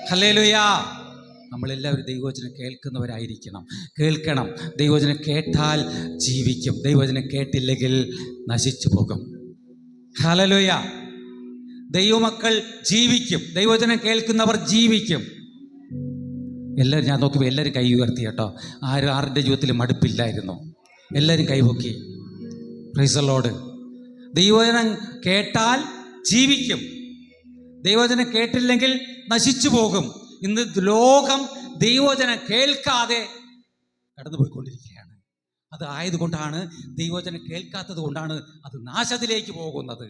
Hallelujah. നമ്മളെല്ലാവരും ദൈവവചനം കേൾക്കുന്നവരായിരിക്കണം. കേൾക്കണം. ദൈവവചനം കേട്ടാൽ ജീവിക്കും, ദൈവവചനം കേട്ടില്ലെങ്കിൽ നശിച്ചു പോകും. ഹല്ലേലൂയ. ദൈവമക്കൾ ജീവിക്കും, ദൈവവചനം കേൾക്കുന്നവർ ജീവിക്കും. എല്ലാവരും, ഞാൻ നോക്കുമ്പോൾ എല്ലാവരും കൈ ഉയർത്തി കേട്ടോ. ആരുടെ ജീവിതത്തിൽ മടുപ്പില്ലായിരുന്നു? എല്ലാവരും കൈപൊക്കി. Price the Lord. ദൈവവചനം കേട്ടാൽ ജീവിക്കും, ദൈവവചനം കേട്ടില്ലെങ്കിൽ നശിച്ചു പോകും. ഇന്ന് ലോകം ദൈവവചനം കേൾക്കാതെ കടന്നുപോയിക്കൊണ്ടിരിക്കുകയാണ്. അത് ആയതുകൊണ്ടാണ്, ദൈവവചനം കേൾക്കാത്തത് കൊണ്ടാണ് അത് നാശത്തിലേക്ക് പോകുന്നത്.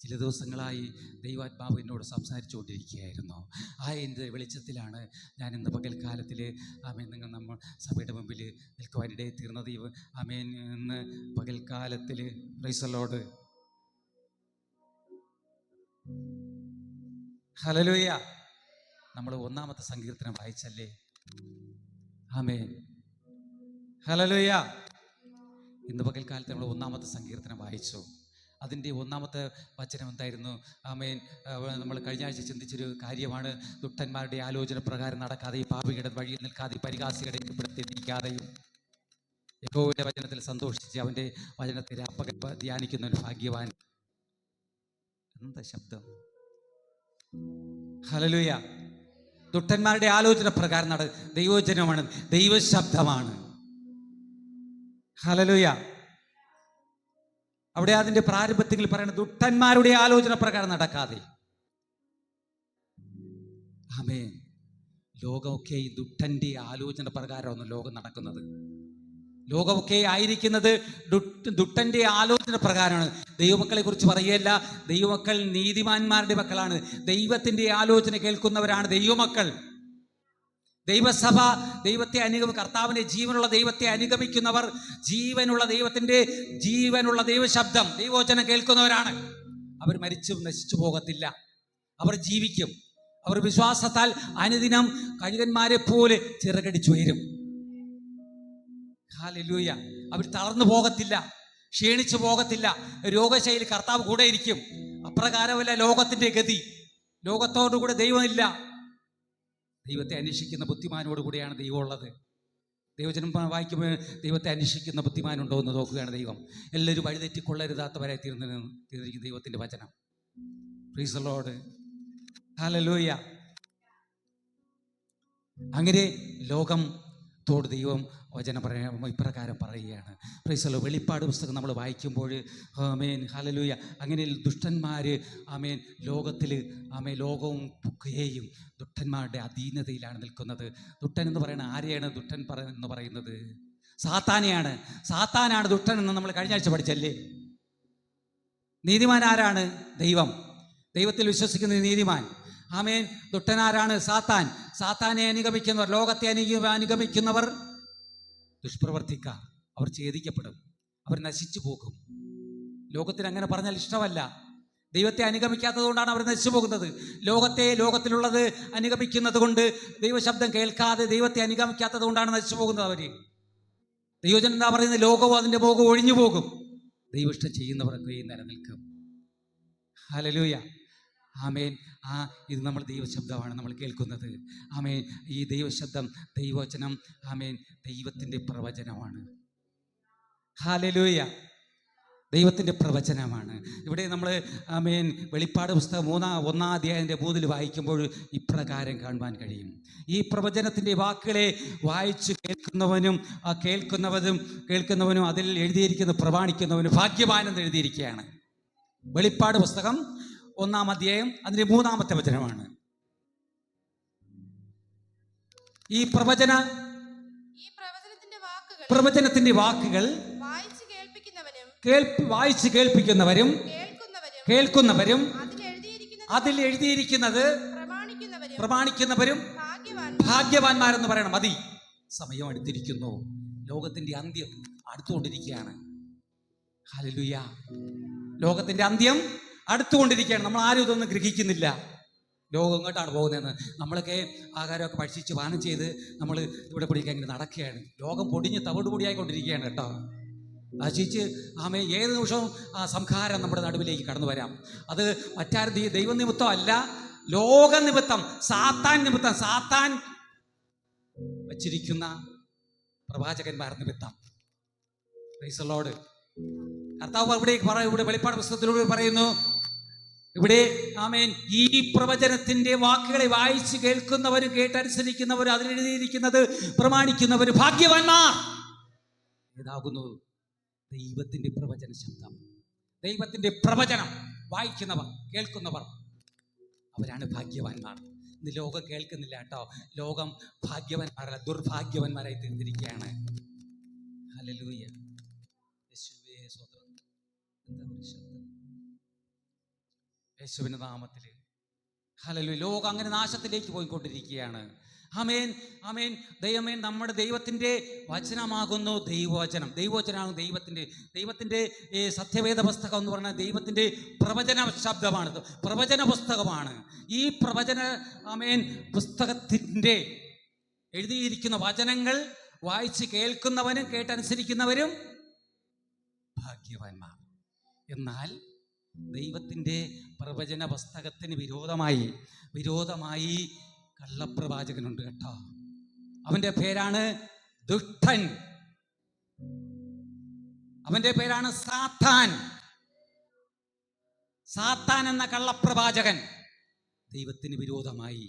ചില ദിവസങ്ങളായി ദൈവാത്മാവ് എന്നോട് സംസാരിച്ചുകൊണ്ടിരിക്കുകയായിരുന്നു. എൻ്റെ വെളിച്ചത്തിലാണ് ഞാൻ ഇന്ന് പകൽക്കാലത്തിൽ നമ്മൾ സഭയുടെ മുമ്പിൽ നിൽക്കുവാനിടയിൽ തീർന്നത്. ഇന്ന് പകൽക്കാലത്തിൽ പ്രൈസ് ദി ലോർഡ്. ഹല്ലേലൂയ. നമ്മൾ 1-ാമത്തെ സങ്കീർത്തനം വായിച്ചല്ലേ? ആമേൻ. ഹല്ലേലൂയ. ഇന്ന് പകൽക്കാലത്ത് നമ്മൾ 1-ാമത്തെ സങ്കീർത്തനം വായിച്ചു. അതിൻ്റെ 1-ാമത്തെ വചനം എന്തായിരുന്നു? ആമേൻ. നമ്മൾ കഴിഞ്ഞ ആഴ്ച ചിന്തിച്ചൊരു കാര്യമാണ്. ദുഷ്ടന്മാരുടെ ആലോചന പ്രകാരം നടക്കാതെയും പാപികളുടെ വഴിയിൽ നിൽക്കാതെയും പരിഹാസികളുടെ ഇരിപ്പിടത്തിരിക്കാതെയും യഹോവയുടെ വചനത്തിൽ സന്തോഷിച്ച് അവൻ്റെ വചനത്തെ രാപ്പകൽ ധ്യാനിക്കുന്ന ഒരു ഭാഗ്യവാൻ. എന്താ ശബ്ദം? ഹല്ലേലൂയ. ദുഷ്ടന്മാരുടെ ആലോചന പ്രകാരം ദൈവവചനമാണ്, ദൈവശബ്ദമാണ്. ഹല്ലേലൂയ. അവിടെ അതിൻ്റെ പ്രാരംഭത്തിൽ പറയുന്നത് ദുഷ്ടന്മാരുടെ ആലോചന പ്രകാരം നടക്കാതെ. ആമേൻ. ലോകമൊക്കെ ഈ ദുഷ്ടന്റെ ആലോചന പ്രകാരമാണ് ലോകം നടക്കുന്നത്. ലോകമൊക്കെ ആയിരിക്കുന്നത് ദുഷ്ടന്റെ ആലോചന പ്രകാരമാണ്. ദൈവമക്കളെ കുറിച്ച് പറയുകയല്ല. ദൈവമക്കൾ നീതിമാന്മാരുടെ മക്കളാണ്. ദൈവത്തിന്റെ ആലോചന കേൾക്കുന്നവരാണ് ദൈവമക്കൾ. ദൈവസഭ ദൈവത്തെ കർത്താവിന്റെ ജീവനുള്ള ദൈവത്തെ അനുഗമിക്കുന്നവർ ജീവനുള്ള ദൈവശബ്ദം, ദൈവവചനം കേൾക്കുന്നവരാണ്. അവർ മരിച്ചു നശിച്ചു പോകത്തില്ല, അവർ ജീവിക്കും. അവർ വിശ്വാസത്താൽ അനുദിനം കഴുകന്മാരെ പോലെ ചിറകടിച്ചുയരും. ഹല്ലേലൂയ. അവർ തളർന്നു പോകത്തില്ല, ക്ഷീണിച്ചു പോകത്തില്ല. രോഗശൈലി കർത്താവ് കൂടെ ഇരിക്കും. അപ്രകാരമല്ല ലോകത്തിന്റെ ഗതി. ലോകത്തോടുകൂടെ ദൈവമില്ല. ദൈവത്തെ അന്വേഷിക്കുന്ന ബുദ്ധിമാനോടുകൂടിയാണ് ദൈവം ഉള്ളത്. ദൈവജനം വായിക്കുമ്പോൾ ദൈവത്തെ അന്വേഷിക്കുന്ന ബുദ്ധിമാനുണ്ടോ എന്ന് നോക്കുകയാണ് ദൈവം. എല്ലാവരും വഴിതെറ്റിക്കൊള്ളരുതാത്തവരായി തീർന്നിരിക്കുന്ന ദൈവത്തിന്റെ വചനം. Price the lord. ഹല്ലേലൂയ. അങ്ങനെ ലോകത്തോട് ദൈവം വചനം ഇപ്രകാരം പറയുകയാണ്. Price the Lord. വെളിപ്പാട് പുസ്തകം നമ്മൾ വായിക്കുമ്പോൾ ആമേൻ ഹല്ലേലൂയ, അങ്ങനെ ദുഷ്ടന്മാർ ആമേൻ ലോകത്തിൽ ലോകവും ഒക്കെയും ദുഷ്ടന്മാരുടെ അധീനതയിലാണ് നിൽക്കുന്നത്. ദുഷ്ടൻ എന്ന് പറയുന്നത് ആരെയാണ്? ദുഷ്ടൻ എന്ന് പറയുന്നത് സാത്താനെയാണ്. സാത്താനാണ് ദുഷ്ടൻ എന്ന് നമ്മൾ കഴിഞ്ഞ ആഴ്ച പഠിച്ചല്ലേ? നീതിമാൻ ആരാണ്? ദൈവം. ദൈവത്തിൽ വിശ്വസിക്കുന്ന നീതിമാൻ. ആമേൻ. ദുഷ്ടനാരാണ്? സാത്താൻ. സാത്താനെ അനുഗമിക്കുന്നവർ, ലോകത്തെ അനുഗമിക്കുന്നവർ ദുഷ്പ്രവർത്തിക്കാർ. അവർ ഛേദിക്കപ്പെടും, അവർ നശിച്ചു പോകും. ലോകത്തിന് അങ്ങനെ പറഞ്ഞാൽ ഇഷ്ടമല്ല. ദൈവത്തെ അനുഗമിക്കാത്തത് കൊണ്ടാണ് അവർ നശിച്ചു പോകുന്നത്. ലോകത്തിലുള്ളത് അനുഗമിക്കുന്നത് കൊണ്ട്, ദൈവശബ്ദം കേൾക്കാതെ ദൈവത്തെ അനുഗമിക്കാത്തത് കൊണ്ടാണ് നശിച്ചു പോകുന്നത് അവർ. ദൈവജനം എന്താ പറയുന്നത്? ലോകവും അതിൻ്റെ മോഹവും ഒഴിഞ്ഞു പോകും, ദൈവഇഷ്ടം ചെയ്യുന്നവരൊക്കെ നിലനിൽക്കും. ഹല്ലേലൂയ. ആമേൻ. ഇത് നമ്മൾ ദൈവശബ്ദമാണ് നമ്മൾ കേൾക്കുന്നത്. ആമേൻ. ഈ ദൈവശബ്ദം, ദൈവവചനം ആമേൻ ദൈവത്തിൻ്റെ പ്രവചനമാണ്. ഹല്ലേലൂയ. ദൈവത്തിൻ്റെ പ്രവചനമാണ്. ഇവിടെ നമ്മൾ ആമേൻ വെളിപ്പാട് പുസ്തകം 1-ാം അധ്യായത്തിൻ്റെ 3 വായിക്കുമ്പോൾ ഇപ്രകാരം കാണുവാൻ കഴിയും. ഈ പ്രവചനത്തിൻ്റെ വാക്കുകളെ വായിച്ച് കേൾക്കുന്നവനും അതിൽ എഴുതിയിരിക്കുന്ന പ്രമാണിക്കുന്നവനും ഭാഗ്യവാനെന്ന് എഴുതിയിരിക്കുകയാണ്. വെളിപ്പാട് പുസ്തകം 1-ാം അധ്യായം അതിൻ്റെ 3-ാമത്തെ വചനമാണ്. ഈ പ്രവചനത്തിന്റെ വാക്കുകൾ വായിച്ച് കേൾപ്പിക്കുന്നവരും കേൾക്കുന്നവരും അതിൽ എഴുതിയിരിക്കുന്നത് പ്രമാണിക്കുന്നവരും ഭാഗ്യവാന്മാരെന്ന് പറയണം. മതി, സമയം അടുത്തിരിക്കുന്നു. ലോകത്തിന്റെ അന്ത്യം അടുത്തുകൊണ്ടിരിക്കുകയാണ്. ഹല്ലേലൂയ. ലോകത്തിന്റെ അന്ത്യം അടുത്തുകൊണ്ടിരിക്കുകയാണ്. നമ്മൾ ആരും ഇതൊന്നും ഗ്രഹിക്കുന്നില്ല. ലോകം എങ്ങോട്ടാണ് പോകുന്നതെന്ന്. നമ്മളൊക്കെ ആഹാരമൊക്കെ ഭക്ഷിച്ച് പാനം ചെയ്ത് നമ്മൾ ഇവിടെ പൊടിക്കാൻ ഇങ്ങനെ നടക്കുകയാണ്. ലോകം പൊടിഞ്ഞ് തവിടുപൊടിയായിക്കൊണ്ടിരിക്കുകയാണ് കേട്ടോ. നശിച്ച് ഏത് നിമിഷവും സംഹാരം നമ്മുടെ നടുവിലേക്ക് കടന്നു വരാം. അത് മറ്റാരും ദൈവനിമിത്തം അല്ല, ലോക നിമിത്തം, സാത്താൻ നിമിത്തം, സാത്താൻ വച്ചിരിക്കുന്ന പ്രവാചകന്മാർ നിമിത്തം. Price the Lord. കർത്താവ് ഇവിടെ വെളിപ്പാട് പുസ്തകത്തിലൂടെ പറയുന്നു, ഇവിടെ ആമേൻ, ഈ പ്രവചനത്തിന്റെ വാക്കുകളെ വായിച്ച് കേൾക്കുന്നവരും കേട്ടനുസരിക്കുന്നവരും അതിലെഴുതിയിരിക്കുന്നത് പ്രമാണിക്കുന്നവരും ഭാഗ്യവാന്മാർ. ഏതാകുന്നു? ദൈവത്തിന്റെ പ്രവചന ശബ്ദം, ദൈവത്തിന്റെ പ്രവചനം വായിക്കുന്നവർ, കേൾക്കുന്നവർ, അവരാണ് ഭാഗ്യവാന്മാർ. ഇന്ന് ലോകം കേൾക്കുന്നില്ല കേട്ടോ. ലോകം ഭാഗ്യവാന്മാരല്ല, ദുർഭാഗ്യവാന്മാരായി തീർന്നിരിക്കുകയാണ്. ഹല്ലേലൂയ. യേശുവേ സ്തോത്രം. എന്താ ഒരു ശബ്ദം? യേശുവിന്റെ നാമത്തിൽ ഹല്ലേലൂയ. ലോകം അങ്ങനെ നാശത്തിലേക്ക് പോയിക്കൊണ്ടിരിക്കുകയാണ്. ആമേൻ, ആമേൻ. ദൈവമേ, നമ്മുടെ ദൈവത്തിൻ്റെ വചനമാകുന്നു ദൈവവചനം. ദൈവവചനമാണ് ദൈവത്തിൻ്റെ സത്യവേദ പുസ്തകം എന്ന് പറഞ്ഞാൽ ദൈവത്തിൻ്റെ പ്രവചന ശബ്ദമാണ്, പ്രവചന പുസ്തകമാണ്. ഈ പ്രവചന ആമേൻ പുസ്തകത്തിൻ്റെ എഴുതിയിരിക്കുന്ന വചനങ്ങൾ വായിച്ച് കേൾക്കുന്നവരും കേട്ടനുസരിക്കുന്നവരും ഭാഗ്യവാന്മാർ. എന്നാൽ ദൈവത്തിൻ്റെ പ്രവചന പുസ്തകത്തിന് വിരോധമായി കള്ളപ്രവാചകനുണ്ട് കേട്ടോ. അവന്റെ പേരാണ് ദുഷ്ടൻ, അവന്റെ പേരാണ് സാത്താൻ. സാത്താൻ എന്ന കള്ളപ്രവാചകൻ ദൈവത്തിന് വിരോധമായി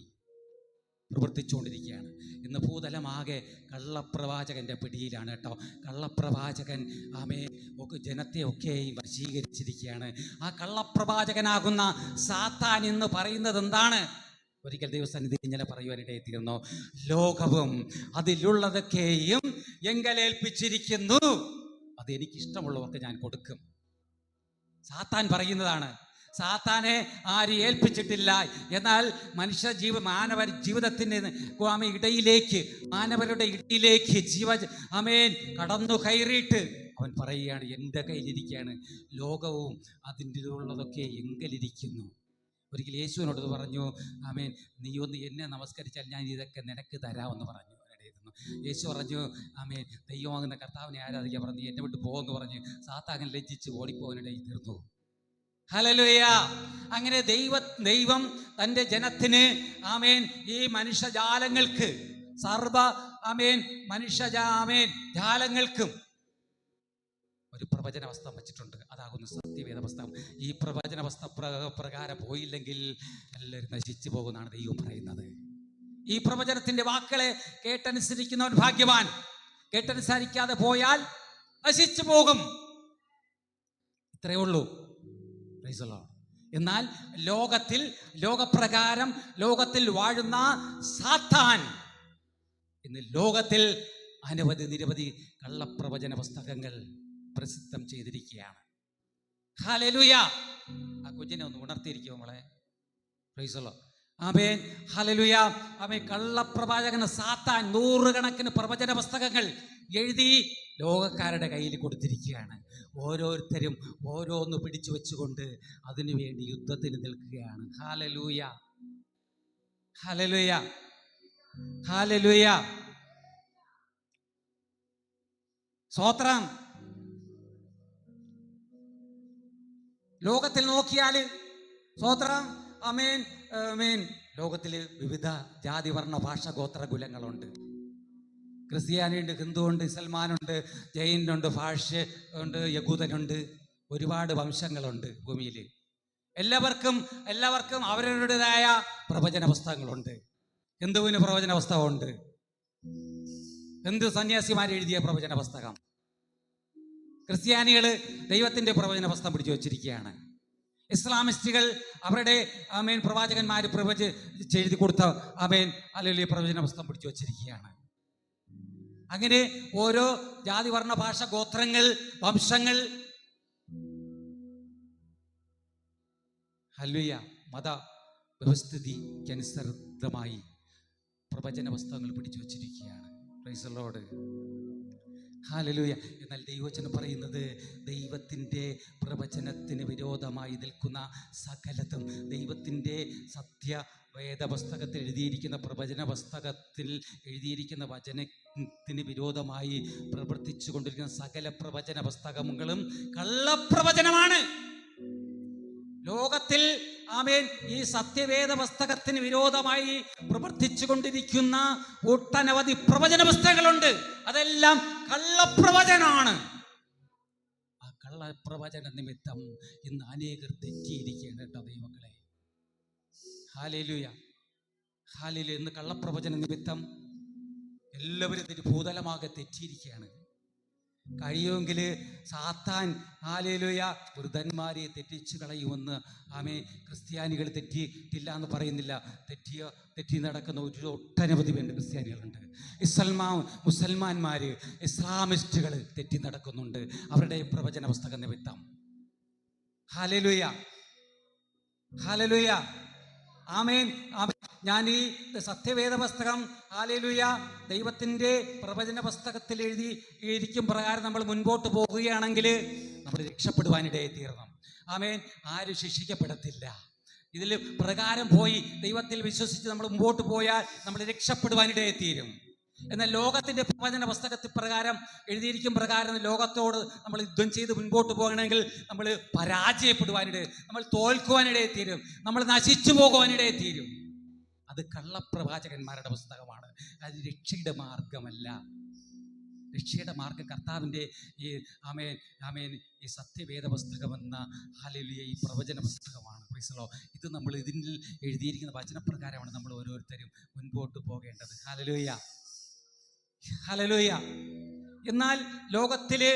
പ്രവർത്തിച്ചുകൊണ്ടിരിക്കുകയാണ്. ഇന്ന് ഭൂതലമാകെ കള്ളപ്രവാചകന്റെ പിടിയിലാണ് കേട്ടോ. കള്ളപ്രവാചകൻ ജനത്തെ ഒക്കെ വശീകരിച്ചിരിക്കുകയാണ്. ആ കള്ളപ്രവാചകനാകുന്ന സാത്താൻ എന്ന് പറയുന്നത് എന്താണ്? ഒരിക്കൽ ദൈവസന്നിധി ഇങ്ങനെ പറയുവാനിടയെത്തിയിരുന്നു, ലോകവും അതിലുള്ളതൊക്കെയും എങ്കലേൽപ്പിച്ചിരിക്കുന്നു, അത് എനിക്കിഷ്ടമുള്ളവർക്ക് ഞാൻ കൊടുക്കും. സാത്താൻ പറയുന്നതാണ്. സാത്താനെ ആരും ഏൽപ്പിച്ചിട്ടില്ല. എന്നാൽ മാനവ ജീവിതത്തിൻ്റെ മാനവരുടെ ഇടയിലേക്ക് കടന്നു കയറിയിട്ട് അവൻ പറയുകയാണ്, എൻ്റെ കയ്യിലിരിക്കുകയാണ്, ലോകവും അതിൻ്റെ ഉള്ളതൊക്കെ എങ്കലിരിക്കുന്നു. ഒരിക്കൽ യേശുവിനോട് പറഞ്ഞു, ആമേൻ, നീ ഒന്ന് എന്നെ നമസ്കരിച്ചാൽ ഞാൻ ഇതൊക്കെ നിനക്ക് തരാമെന്ന് പറഞ്ഞു. യേശു പറഞ്ഞു, ആമേൻ, ദൈവമാകുന്ന കർത്താവിനെ ആരാധിക്കാൻ പറഞ്ഞു, നീ എന്നെ വിട്ട് പോകുമെന്ന് പറഞ്ഞ് സാത്താൻ ലജ്ജിച്ച് ഓടിപ്പോകാനിടയിൽ തീർന്നു. ഹല്ലേലൂയ. അങ്ങനെ ദൈവം തൻ്റെ ജനത്തിന് ആമേൻ ഈ മനുഷ്യജാലങ്ങൾക്ക് ജാലങ്ങൾക്കും ഒരു പ്രവചന പുസ്തകം വെച്ചിട്ടുണ്ട്. അതാകുന്നു സത്യവേദ പുസ്തകം. ഈ പ്രവചന പുസ്തക പ്രകാരം പോയില്ലെങ്കിൽ എല്ലാവരും നശിച്ചു പോകുന്നതാണ് ദൈവം പറയുന്നത്. ഈ പ്രവചനത്തിന്റെ വാക്കുകളെ കേട്ടനുസരിക്കുന്നവൻ ഭാഗ്യവാൻ. കേട്ടനുസരിക്കാതെ പോയാൽ നശിച്ചു പോകും. ഇത്രയേ ഉള്ളൂ. എന്നാൽ ലോകപ്രകാരം ലോകത്തിൽ വാഴുന്ന സാത്താൻ ഇന്ന് ലോകത്തിൽ നിരവധി കള്ളപ്രവചന പുസ്തകങ്ങൾ പ്രസിദ്ധം ചെയ്തിരിക്കുകയാണ്. ഹല്ലേലൂയ. ആ കുഞ്ഞിനെ ഒന്ന് ഉണർത്തിയിരിക്കും നമ്മളെ. Praise the lord. ആമേൻ. ഹല്ലേലൂയ. ആമേൻ. കള്ളപ്രവാചകന് സാത്താൻ നൂറുകണക്കിന് പ്രവചന പുസ്തകങ്ങൾ എഴുതി ലോകക്കാരുടെ കയ്യിൽ കൊടുത്തിരിക്കുകയാണ്. ഓരോരുത്തരും ഓരോന്ന് പിടിച്ചു വെച്ചുകൊണ്ട് അതിനു വേണ്ടി യുദ്ധത്തിന് നിൽക്കുകയാണ്. Hallelujah, hallelujah, hallelujah. സ്തോത്രം. ലോകത്തിൽ നോക്കിയാൽ സ്തോത്രം, ആമേൻ, ആമേൻ, ലോകത്തിൽ വിവിധ ജാതി വർണ്ണ ഭാഷ ഗോത്ര കുലങ്ങളുണ്ട്. ക്രിസ്ത്യാനിയുണ്ട്, ഹിന്ദുവുണ്ട്, ഇസ്ലാമുണ്ട്, ജൈനുണ്ട്, ഭാഷയുണ്ട്, യഹൂദനുണ്ട്, ഒരുപാട് വംശങ്ങളുണ്ട് ഭൂമിയിൽ. എല്ലാവർക്കും അവരവരുടേതായ പ്രവചന പുസ്തകങ്ങളുണ്ട്. ഹിന്ദുവിന് പ്രവചന പുസ്തകമുണ്ട്, ഹിന്ദു സന്യാസിമാർ എഴുതിയ പ്രവചന പുസ്തകം. ക്രിസ്ത്യാനികൾ ദൈവത്തിൻ്റെ പ്രവചന പുസ്തകം പിടിച്ചു വച്ചിരിക്കുകയാണ്. ഇസ്ലാമിസ്റ്റുകൾ അവരുടെ ആമേൻ പ്രവാചകന്മാർ എഴുതി കൊടുത്ത ആമേൻ അല്ലെങ്കിൽ പ്രവചന പുസ്തകം പിടിച്ചു വച്ചിരിക്കുകയാണ്. അങ്ങനെ ഓരോ ജാതി വർണ്ണ ഭാഷ ഗോത്രങ്ങൾ വംശങ്ങൾ ഹല്ലേലൂയ മത വ്യവസ്ഥിതിക്കനുസൃതമായി പ്രവചന പുസ്തകങ്ങൾ പിടിച്ചു വച്ചിരിക്കുകയാണ്. Price the lord. ഹല്ലേലൂയ. എന്നാൽ ദൈവവചനം പറയുന്നത് ദൈവത്തിൻ്റെ പ്രവചനത്തിന് വിരോധമായി നിൽക്കുന്ന സകലതും, ദൈവത്തിൻ്റെ സത്യവേദപുസ്തകത്തിൽ എഴുതിയിരിക്കുന്ന പ്രവചന പുസ്തകത്തിൽ എഴുതിയിരിക്കുന്ന വചനത്തിന് വിരോധമായി പ്രവർത്തിച്ചു കൊണ്ടിരിക്കുന്ന സകല പ്രവചന പുസ്തകങ്ങളും കള്ളപ്രവചനമാണ്. ലോകത്തിൽ ആമേൻ ഈ സത്യവേദ പുസ്തകത്തിന് വിരോധമായി പ്രവർത്തിച്ചു കൊണ്ടിരിക്കുന്ന ഒട്ടനവധി പ്രവചന പുസ്തകങ്ങളുണ്ട്. അതെല്ലാം കള്ളപ്രവചനാണ്. ആ കള്ളപ്രവചന നിമിത്തം ഇന്ന് അനേകർ തെറ്റിയിരിക്കുകയാണ് കേട്ടോ ദൈവങ്ങളെ. Hallelujah, hallelujah. ഇന്ന് കള്ളപ്രവചന നിമിത്തം എല്ലാവരും ഭൂതലമാകെ തെറ്റിയിരിക്കുകയാണ്. കഴിയുമെങ്കിൽ സാത്താൻ ഹല്ലേലൂയ വൃദ്ധന്മാരെ തെറ്റിച്ചു കളയുമെന്ന് ക്രിസ്ത്യാനികൾ തെറ്റിയിട്ടില്ല എന്ന് പറയുന്നില്ല. തെറ്റി നടക്കുന്ന ഒട്ടനവധി പേര് ക്രിസ്ത്യാനികളുണ്ട്. മുസൽമാന്മാർ, ഇസ്ലാമിസ്റ്റുകൾ തെറ്റി നടക്കുന്നുണ്ട് അവരുടെ പ്രവചന പുസ്തക നിമിത്തം. ഹല്ലേലൂയ, ഹല്ലേലൂയ, ആമേൻ. ഞാൻ ഈ സത്യവേദ പുസ്തകം ഹല്ലേലൂയ ദൈവത്തിൻ്റെ പ്രവചന പുസ്തകത്തിൽ എഴുതിയിരിക്കും പ്രകാരം നമ്മൾ മുൻപോട്ട് പോകുകയാണെങ്കിൽ നമ്മൾ രക്ഷപ്പെടുവാനിടയെ തീരണം. ആമേൻ. ആരും ശിക്ഷിക്കപ്പെടത്തില്ല. ഇതിൽ പ്രകാരം പോയി ദൈവത്തിൽ വിശ്വസിച്ച് നമ്മൾ മുമ്പോട്ട് പോയാൽ നമ്മൾ രക്ഷപ്പെടുവാനിടയെ തീരും. എന്നാൽ ലോകത്തിൻ്റെ പ്രവചന പുസ്തകത്തിൽ പ്രകാരം എഴുതിയിരിക്കും പ്രകാരം ലോകത്തോട് നമ്മൾ യുദ്ധം ചെയ്ത് മുൻപോട്ട് പോകണമെങ്കിൽ നമ്മൾ പരാജയപ്പെടുവാനിടയെ, നമ്മൾ തോൽക്കുവാനിടയെ തീരും, നമ്മൾ നശിച്ചു പോകുവാനിടയെ തീരും. അത് കള്ളപ്രവാചകന്മാരുടെ പുസ്തകമാണ്. അത് രക്ഷയുടെ മാർഗമല്ല. രക്ഷയുടെ മാർഗം കർത്താവിൻ്റെ ഈ ഈ സത്യവേദ പുസ്തകമെന്ന ഹല്ലേലൂയ ഈ പ്രവചന പുസ്തകമാണ്. Price the Lord. ഇത് നമ്മൾ ഇതിൽ എഴുതിയിരിക്കുന്ന വചനപ്രകാരമാണ് നമ്മൾ ഓരോരുത്തരും മുൻപോട്ട് പോകേണ്ടത്. Hallelujah, hallelujah. എന്നാൽ ലോകത്തില്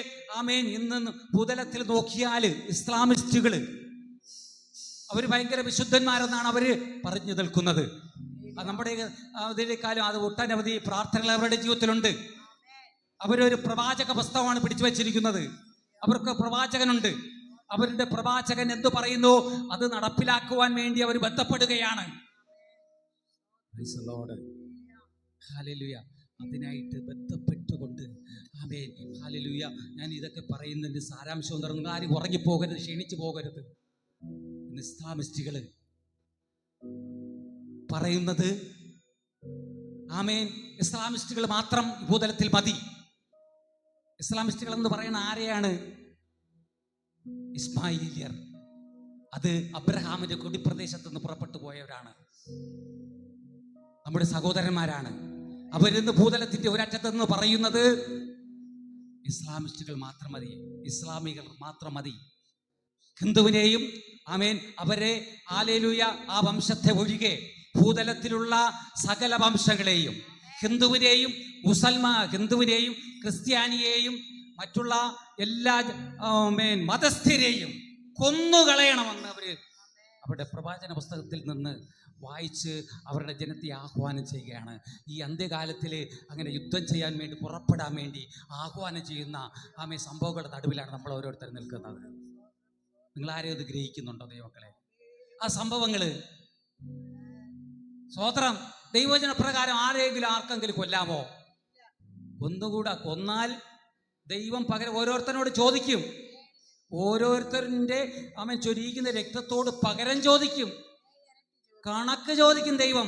ഇന്ന് ഭൂതലത്തിൽ നോക്കിയാൽ ഇസ്ലാമിസ്റ്റുകൾ അവർ ഭയങ്കര വിശുദ്ധന്മാരെന്നാണ് അവർ പറഞ്ഞു നിൽക്കുന്നത്. നമ്മുടെ ഇതിനേക്കാളും അത് ഒട്ടനവധി പ്രാർത്ഥനകൾ അവരുടെ ജീവിതത്തിലുണ്ട്. അവരൊരു പ്രവാചക പുസ്തകമാണ് പിടിച്ചു വച്ചിരിക്കുന്നത്. അവർക്ക് പ്രവാചകനുണ്ട്. അവരുടെ പ്രവാചകൻ എന്തു പറയുന്നു അത് നടപ്പിലാക്കുവാൻ വേണ്ടി അവർ ബന്ധപ്പെടുകയാണ്. ഹല്ലേലൂയ. അതിനായിട്ട് ബന്ധപ്പെട്ടുകൊണ്ട് ആമേൻ ഹല്ലേലൂയ. ഞാൻ ഇതൊക്കെ പറയുന്നതിൻ്റെ സാരാംശം നിങ്ങൾ ആരും ഉറങ്ങിപ്പോകരുത്, ക്ഷീണിച്ചു പോകരുത്. ഇസ്ലാമിസ്റ്റുകൾ പറയുന്നത് ആമേൻ ഇസ്ലാമിസ്റ്റുകൾ മാത്രം ഭൂതലത്തിൽ മതി. ഇസ്ലാമിസ്റ്റുകൾ എന്ന് പറയുന്ന ആരെയാണ്? ഇസ്മായിലിയർ. അത് അബ്രഹാമിന്റെ കുടിപ്രദേശത്ത് നിന്ന് പുറപ്പെട്ടു പോയവരാണ്, നമ്മുടെ സഹോദരന്മാരാണ്. അവരിന്ന് ഭൂതലത്തിന്റെ ഒരറ്റത്ത് നിന്ന് പറയുന്നത് ഇസ്ലാമിസ്റ്റുകൾ മാത്രം മതി, ഇസ്ലാമികൾ മാത്രം മതി. ഹിന്ദുവിനെയും അവരെ ഹല്ലേലൂയ ആ വംശത്തെ ഒഴികെ ഭൂതലത്തിലുള്ള സകല വംശങ്ങളെയും ഹിന്ദുവിനെയും ഹിന്ദുവിനെയും ക്രിസ്ത്യാനിയെയും മറ്റുള്ള എല്ലാ മതസ്ഥരെയും കൊന്നുകളയണമെന്ന് അവരുടെ പ്രവാചന പുസ്തകത്തിൽ നിന്ന് വായിച്ച് അവരുടെ ജനത്തെ ആഹ്വാനം ചെയ്യുകയാണ്. ഈ അന്ത്യകാലത്തിൽ അങ്ങനെ യുദ്ധം ചെയ്യാൻ വേണ്ടി പുറപ്പെടാൻ വേണ്ടി ആഹ്വാനം ചെയ്യുന്ന സംഭവങ്ങളുടെ നടുവിലാണ് നമ്മൾ ഓരോരുത്തരും നിൽക്കുന്നത്. നിങ്ങൾ ആരെയും ഇത് ഗ്രഹിക്കുന്നുണ്ടോ ദൈവമക്കളെ? ആ സംഭവങ്ങള് സ്വോത്രം ദൈവവചന പ്രകാരം ആർക്കെങ്കിലും കൊല്ലാമോ? ഒന്നുകൂടെ കൊന്നാൽ ദൈവം പകരം ഓരോരുത്തരോട് ചോദിക്കും. ഓരോരുത്തരുടെ ചൊരിയിക്കുന്ന രക്തത്തോട് പകരം ചോദിക്കും, കണക്ക് ചോദിക്കും ദൈവം.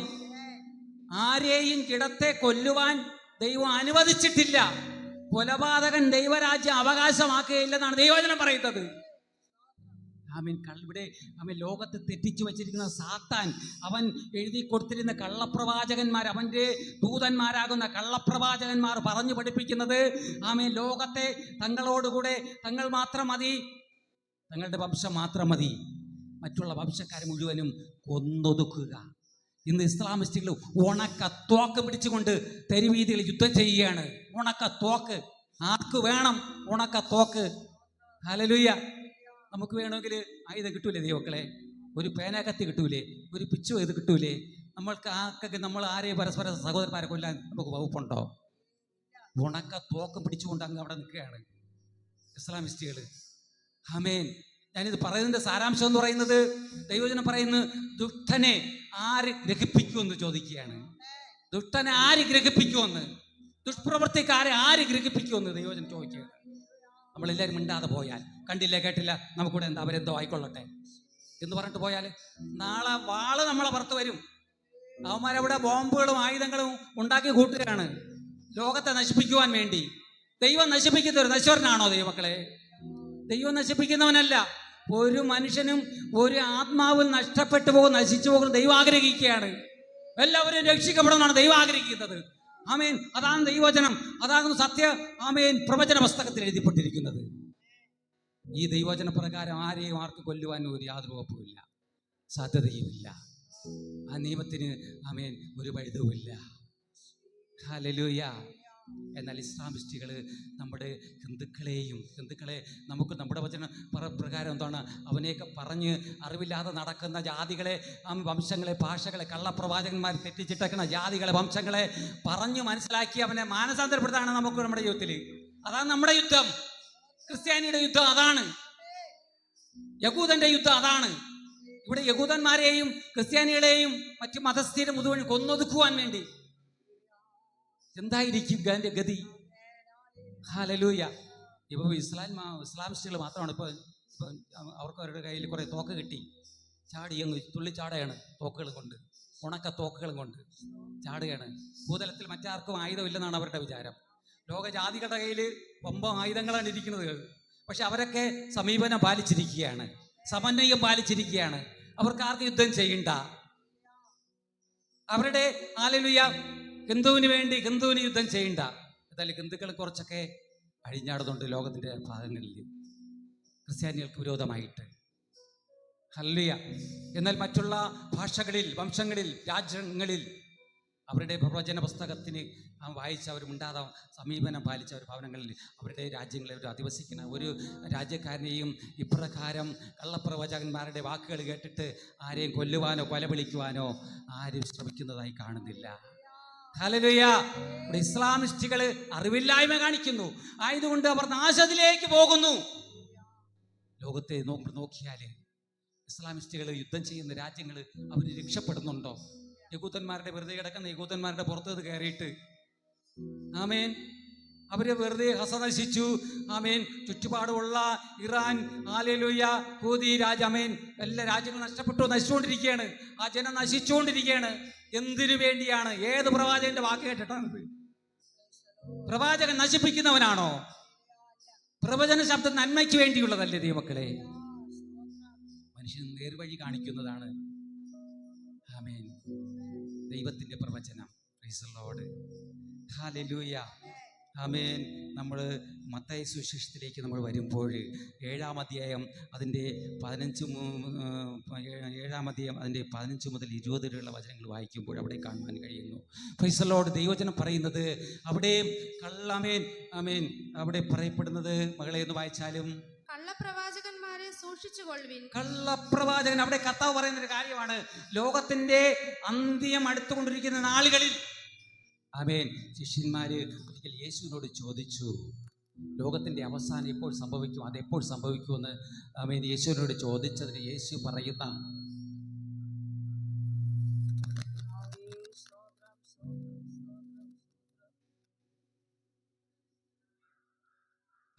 ആരെയും കിടത്തെ കൊല്ലുവാൻ ദൈവം അനുവദിച്ചിട്ടില്ല. കൊലപാതകൻ ദൈവരാജ്യം അവകാശമാക്കുകയില്ലെന്നാണ് ദൈവവചനം പറയുന്നത്. ഇവിടെ ലോകത്ത് തെറ്റിച്ചു വച്ചിരിക്കുന്ന സാത്താൻ, അവൻ എഴുതി കൊടുത്തിരുന്ന കള്ളപ്രവാചകന്മാർ, അവൻ്റെ ദൂതന്മാരാകുന്ന കള്ളപ്രവാചകന്മാർ പറഞ്ഞു പഠിപ്പിക്കുന്നത് ലോകത്തെ തങ്ങളോടുകൂടെ തങ്ങൾ മാത്രം മതി, തങ്ങളുടെ വംശം മാത്രം മതി, മറ്റുള്ള വംശക്കാരെ മുഴുവനും കൊന്നൊതുക്കുക. ഇന്ന് ഇസ്ലാമിസ്റ്റുകൾ ഉണക്ക തോക്ക് പിടിച്ചുകൊണ്ട് തെരുവീതികൾ യുദ്ധം ചെയ്യുകയാണ്. ഉണക്ക തോക്ക് ആർക്ക് വേണം? ഉണക്ക തോക്ക്. ഹല്ലേലൂയ. നമുക്ക് വേണമെങ്കിൽ ആയുധം കിട്ടൂലേ ദൈവക്കളെ? ഒരു പേനാക്കത്തി കിട്ടൂലേ? ഒരു പിച്ചു ഇത് കിട്ടൂലേ? നമ്മൾ ആരെയും പരസ്പര സഹോദരന്മാരെ കൊല്ലാൻ നമുക്ക് വകുപ്പുണ്ടോ? ഉണക്ക തോക്ക് പിടിച്ചുകൊണ്ട് അങ്ങ് അവിടെ നിൽക്കുകയാണ് ഇസ്ലാമിസ്റ്റുകൾ. ആമേൻ. ഞാനിത് പറയുന്നതിന്റെ സാരാംശം എന്ന് പറയുന്നത് ദൈവവചനം പറയുന്നു, ദുഷ്ടനെ ആര് ഗ്രഹിപ്പിക്കുമെന്ന് ചോദിക്കുകയാണ്. ദുഷ്ടനെ ആര് ഗ്രഹിപ്പിക്കുമെന്ന്, ദുഷ്പ്രവൃത്തിക്കാരെ ആര് ഗ്രഹിപ്പിക്കുമെന്ന് ദൈവവചനം ചോദിക്കുകയാണ്. നമ്മളെല്ലാവരും മിണ്ടാതെ പോയാൽ, കണ്ടില്ല കേട്ടില്ല, നമുക്കൂടെ എന്താ അവരെന്തോ ആയിക്കൊള്ളട്ടെ എന്ന് പറഞ്ഞിട്ട് പോയാൽ നാളെ വാള് നമ്മളെ പുറത്ത് വരും. അവന്മാരവിടെ ബോംബുകളും ആയുധങ്ങളും ഉണ്ടാക്കി കൂട്ടുകയാണ് ലോകത്തെ നശിപ്പിക്കുവാൻ വേണ്ടി. ദൈവം നശിപ്പിക്കുന്ന ഒരു നശ്വരനാണോ ദൈവമക്കളെ? ദൈവം നശിപ്പിക്കുന്നവനല്ല. ഒരു മനുഷ്യനും ഒരു ആത്മാവും നഷ്ടപ്പെട്ടു പോകും, നശിച്ചു പോകും ദൈവം ആഗ്രഹിക്കുകയാണ്. എല്ലാവരും രക്ഷിക്കപ്പെടണമെന്നാണ് ദൈവം ആഗ്രഹിക്കുന്നത്. ആമേൻ. അതാണ് ദൈവവചനം, അതാകുന്നു സത്യ ആമേൻ പ്രവചന പുസ്തകത്തിൽ എഴുതിപ്പെട്ടിരിക്കുന്നത്. ഈ ദൈവവചന പ്രകാരം ആരെയും ആർക്കും കൊല്ലുവാനും ഒരു യാതൊരു വകുപ്പുമില്ല, സാധ്യതയുമില്ല. ആ നിയമത്തിന് ആമേൻ ഒരു പഴുതുമില്ല. ഹല്ലേലൂയ. എന്നാൽ ഇസ്ലാമിസ്റ്റുകൾ നമ്മുടെ ഹിന്ദുക്കളെ നമുക്ക് നമ്മുടെ വചന പ്രകാരം എന്താണ്, അവനെയൊക്കെ പറഞ്ഞ് അറിവില്ലാതെ നടക്കുന്ന ജാതികളെ, വംശങ്ങളെ, ഭാഷകളെ, കള്ളപ്രവാചകന്മാർ തെറ്റിച്ചിട്ടേക്കുന്ന ജാതികളെ, വംശങ്ങളെ പറഞ്ഞ് മനസ്സിലാക്കി അവനെ മാനസാന്തരപ്പെടുത്താണ് നമുക്ക് നമ്മുടെ യുദ്ധത്തിൽ. അതാണ് നമ്മുടെ യുദ്ധം. ക്രിസ്ത്യാനിയുടെ യുദ്ധം അതാണ്, യഹൂദന്റെ യുദ്ധം അതാണ്. ഇവിടെ യഹൂദന്മാരെയും ക്രിസ്ത്യാനികളെയും മറ്റു മതസ്ഥിരം മുഴുവൻ കൊന്നൊതുക്കുവാൻ വേണ്ടി എന്തായിരിക്കും അതിൻ്റെ ഗതി? ഹല്ലേലൂയ. ഇപ്പോൾ ഇസ്ലാമിസ്റ്റുകൾ മാത്രമാണ് ഇപ്പോൾ അവർക്ക് അവരുടെ കയ്യിൽ കുറേ തോക്ക് കിട്ടി, ചാടി അങ്ങ് തുള്ളിച്ചാടുകയാണ്. തോക്കുകൾ കൊണ്ട്, ഉണക്ക തോക്കുകളും കൊണ്ട് ചാടുകയാണ്. ഭൂതലത്തിൽ മറ്റാർക്കും ആയുധമില്ലെന്നാണ് അവരുടെ വിചാരം. ലോകജാതികളുടെ കയ്യിൽ വമ്പം ആയുധങ്ങളാണ് ഇരിക്കുന്നത്. പക്ഷെ അവരൊക്കെ സമീപനം പാലിച്ചിരിക്കുകയാണ്, സമന്വയം പാലിച്ചിരിക്കുകയാണ്. അവർക്ക് ആർക്കും യുദ്ധം ചെയ്യണ്ട. അവരുടെ ഹല്ലേലൂയ ഹിന്ദുവിന് വേണ്ടി ഹിന്ദുവിന് യുദ്ധം ചെയ്യണ്ട. എന്തായാലും ഹിന്ദുക്കൾ കുറച്ചൊക്കെ അഴിഞ്ഞാടുന്നുണ്ട് ലോകത്തിൻ്റെ ഭാഗങ്ങളിൽ ക്രിസ്ത്യാനികൾക്ക് വിരോധമായിട്ട്. ഹല്ലേലൂയ. എന്നാൽ മറ്റുള്ള ഭാഷകളിൽ, വംശങ്ങളിൽ, രാജ്യങ്ങളിൽ അവരുടെ പ്രവചന പുസ്തകത്തിന് വായിച്ച് അവർ മിണ്ടാതെ സമീപനം പാലിച്ച ഒരു ഭവനങ്ങളിൽ അവരുടെ രാജ്യങ്ങളിൽ അവർ അധിവസിക്കുന്ന ഒരു രാജ്യക്കാരനെയും ഇപ്രകാരം കള്ളപ്രവചകന്മാരുടെ വാക്കുകൾ കേട്ടിട്ട് ആരെയും കൊല്ലുവാനോ കൊലവിളിക്കുവാനോ ആരും ശ്രമിക്കുന്നതായി കാണുന്നില്ല. ഹല്ലേലൂയ. ഇവിടെ ഇസ്ലാമിസ്റ്റുകൾ അറിവില്ലായ്മ കാണിക്കുന്നു, ആയതുകൊണ്ട് അവർ നാശത്തിലേക്ക് പോകുന്നു. ലോകത്തെ നോക്കിയാൽ ഇസ്ലാമിസ്റ്റുകൾ യുദ്ധം ചെയ്യുന്ന രാജ്യങ്ങൾ അവർ രക്ഷപ്പെടുന്നുണ്ടോ? യഹൂദന്മാരുടെ വെറുതെ കിടക്കുന്ന യഹൂദന്മാരുടെ പുറത്ത് കയറിയിട്ട് ആമേൻ അവര് വെറുതെ ഹസനശിച്ചു. ആമേൻ. ചുറ്റുപാടുമുള്ള ഇറാൻ, ഹല്ലേലൂയ, ഹൂതി ആമേൻ, എല്ലാ രാജ്യങ്ങളും നശിച്ചുകൊണ്ടിരിക്കുകയാണ്. ആ ജനം നശിച്ചുകൊണ്ടിരിക്കുകയാണ്. എന്തിനു വേണ്ടിയാണ്? ഏത് പ്രവാചകന്റെ വാക്ക് കേട്ടിട്ടാണ്? പ്രവാചകൻ നശിപ്പിക്കുന്നവനാണോ? പ്രവചന ശബ്ദം നന്മയ്ക്ക് വേണ്ടിയുള്ളതല്ലേ ദൈവമക്കളെ? മനുഷ്യൻ നേർവഴി കാണിക്കുന്നതാണ് ആമേൻ ദൈവത്തിന്റെ പ്രവചനം. Price the lord. ഹല്ലേലൂയ. ആമേൻ. നമ്മൾ മത്തായി സുവിശേഷത്തിലേക്ക് നമ്മൾ വരുമ്പോൾ 7-ാം അധ്യായം അതിൻ്റെ 15 മുതൽ 20 വരെയുള്ള വചനങ്ങൾ വായിക്കുമ്പോൾ അവിടെ കാണുവാൻ കഴിയുന്നു. Price the Lord. ദൈവവചനം പറയുന്നത് അവിടെ ആമേൻ അവിടെ പറയപ്പെടുന്നത്, മകളെ ഒന്ന് വായിച്ചാലും, കള്ളപ്രവാചകന്മാരെ സൂക്ഷിച്ചുകൊള്ളുവിൻ. കള്ളപ്രവാചകൻ, അവിടെ കർത്താവ് പറയുന്ന ഒരു കാര്യമാണ്. ലോകത്തിന്റെ അന്ത്യം അടുത്തുകൊണ്ടിരിക്കുന്ന നാളുകളിൽ ആമേൻ ശിഷ്യന്മാര് ഒരിക്കൽ യേശുവിനോട് ചോദിച്ചു, ലോകത്തിന്റെ അവസാനം എപ്പോൾ സംഭവിക്കും, അതെപ്പോൾ സംഭവിക്കുമെന്ന് ആമേൻ യേശുവിനോട് ചോദിച്ചതിന് യേശു പറയുന്ന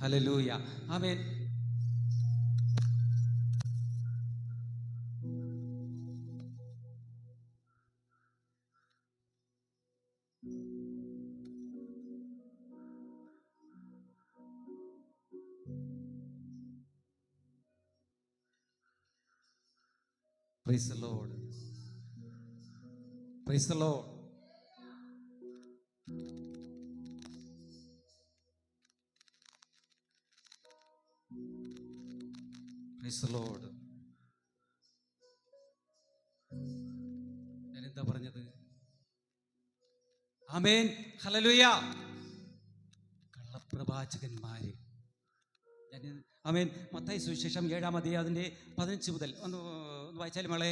hallelujah. Amen. Praise the Lord. Praise the Lord. Praise the Lord. ഞാൻ എന്താ പറഞ്ഞത്? ആമേൻ. ഹല്ലേലൂയ. കള്ളപ്രവാചകന്മാര്. ആമേൻ. മത്തായി സുവിശേഷം 7-ാം അധ്യായം അതിന്റെ 15 മുതൽ ഒന്ന് വായിച്ചാലും മകളെ.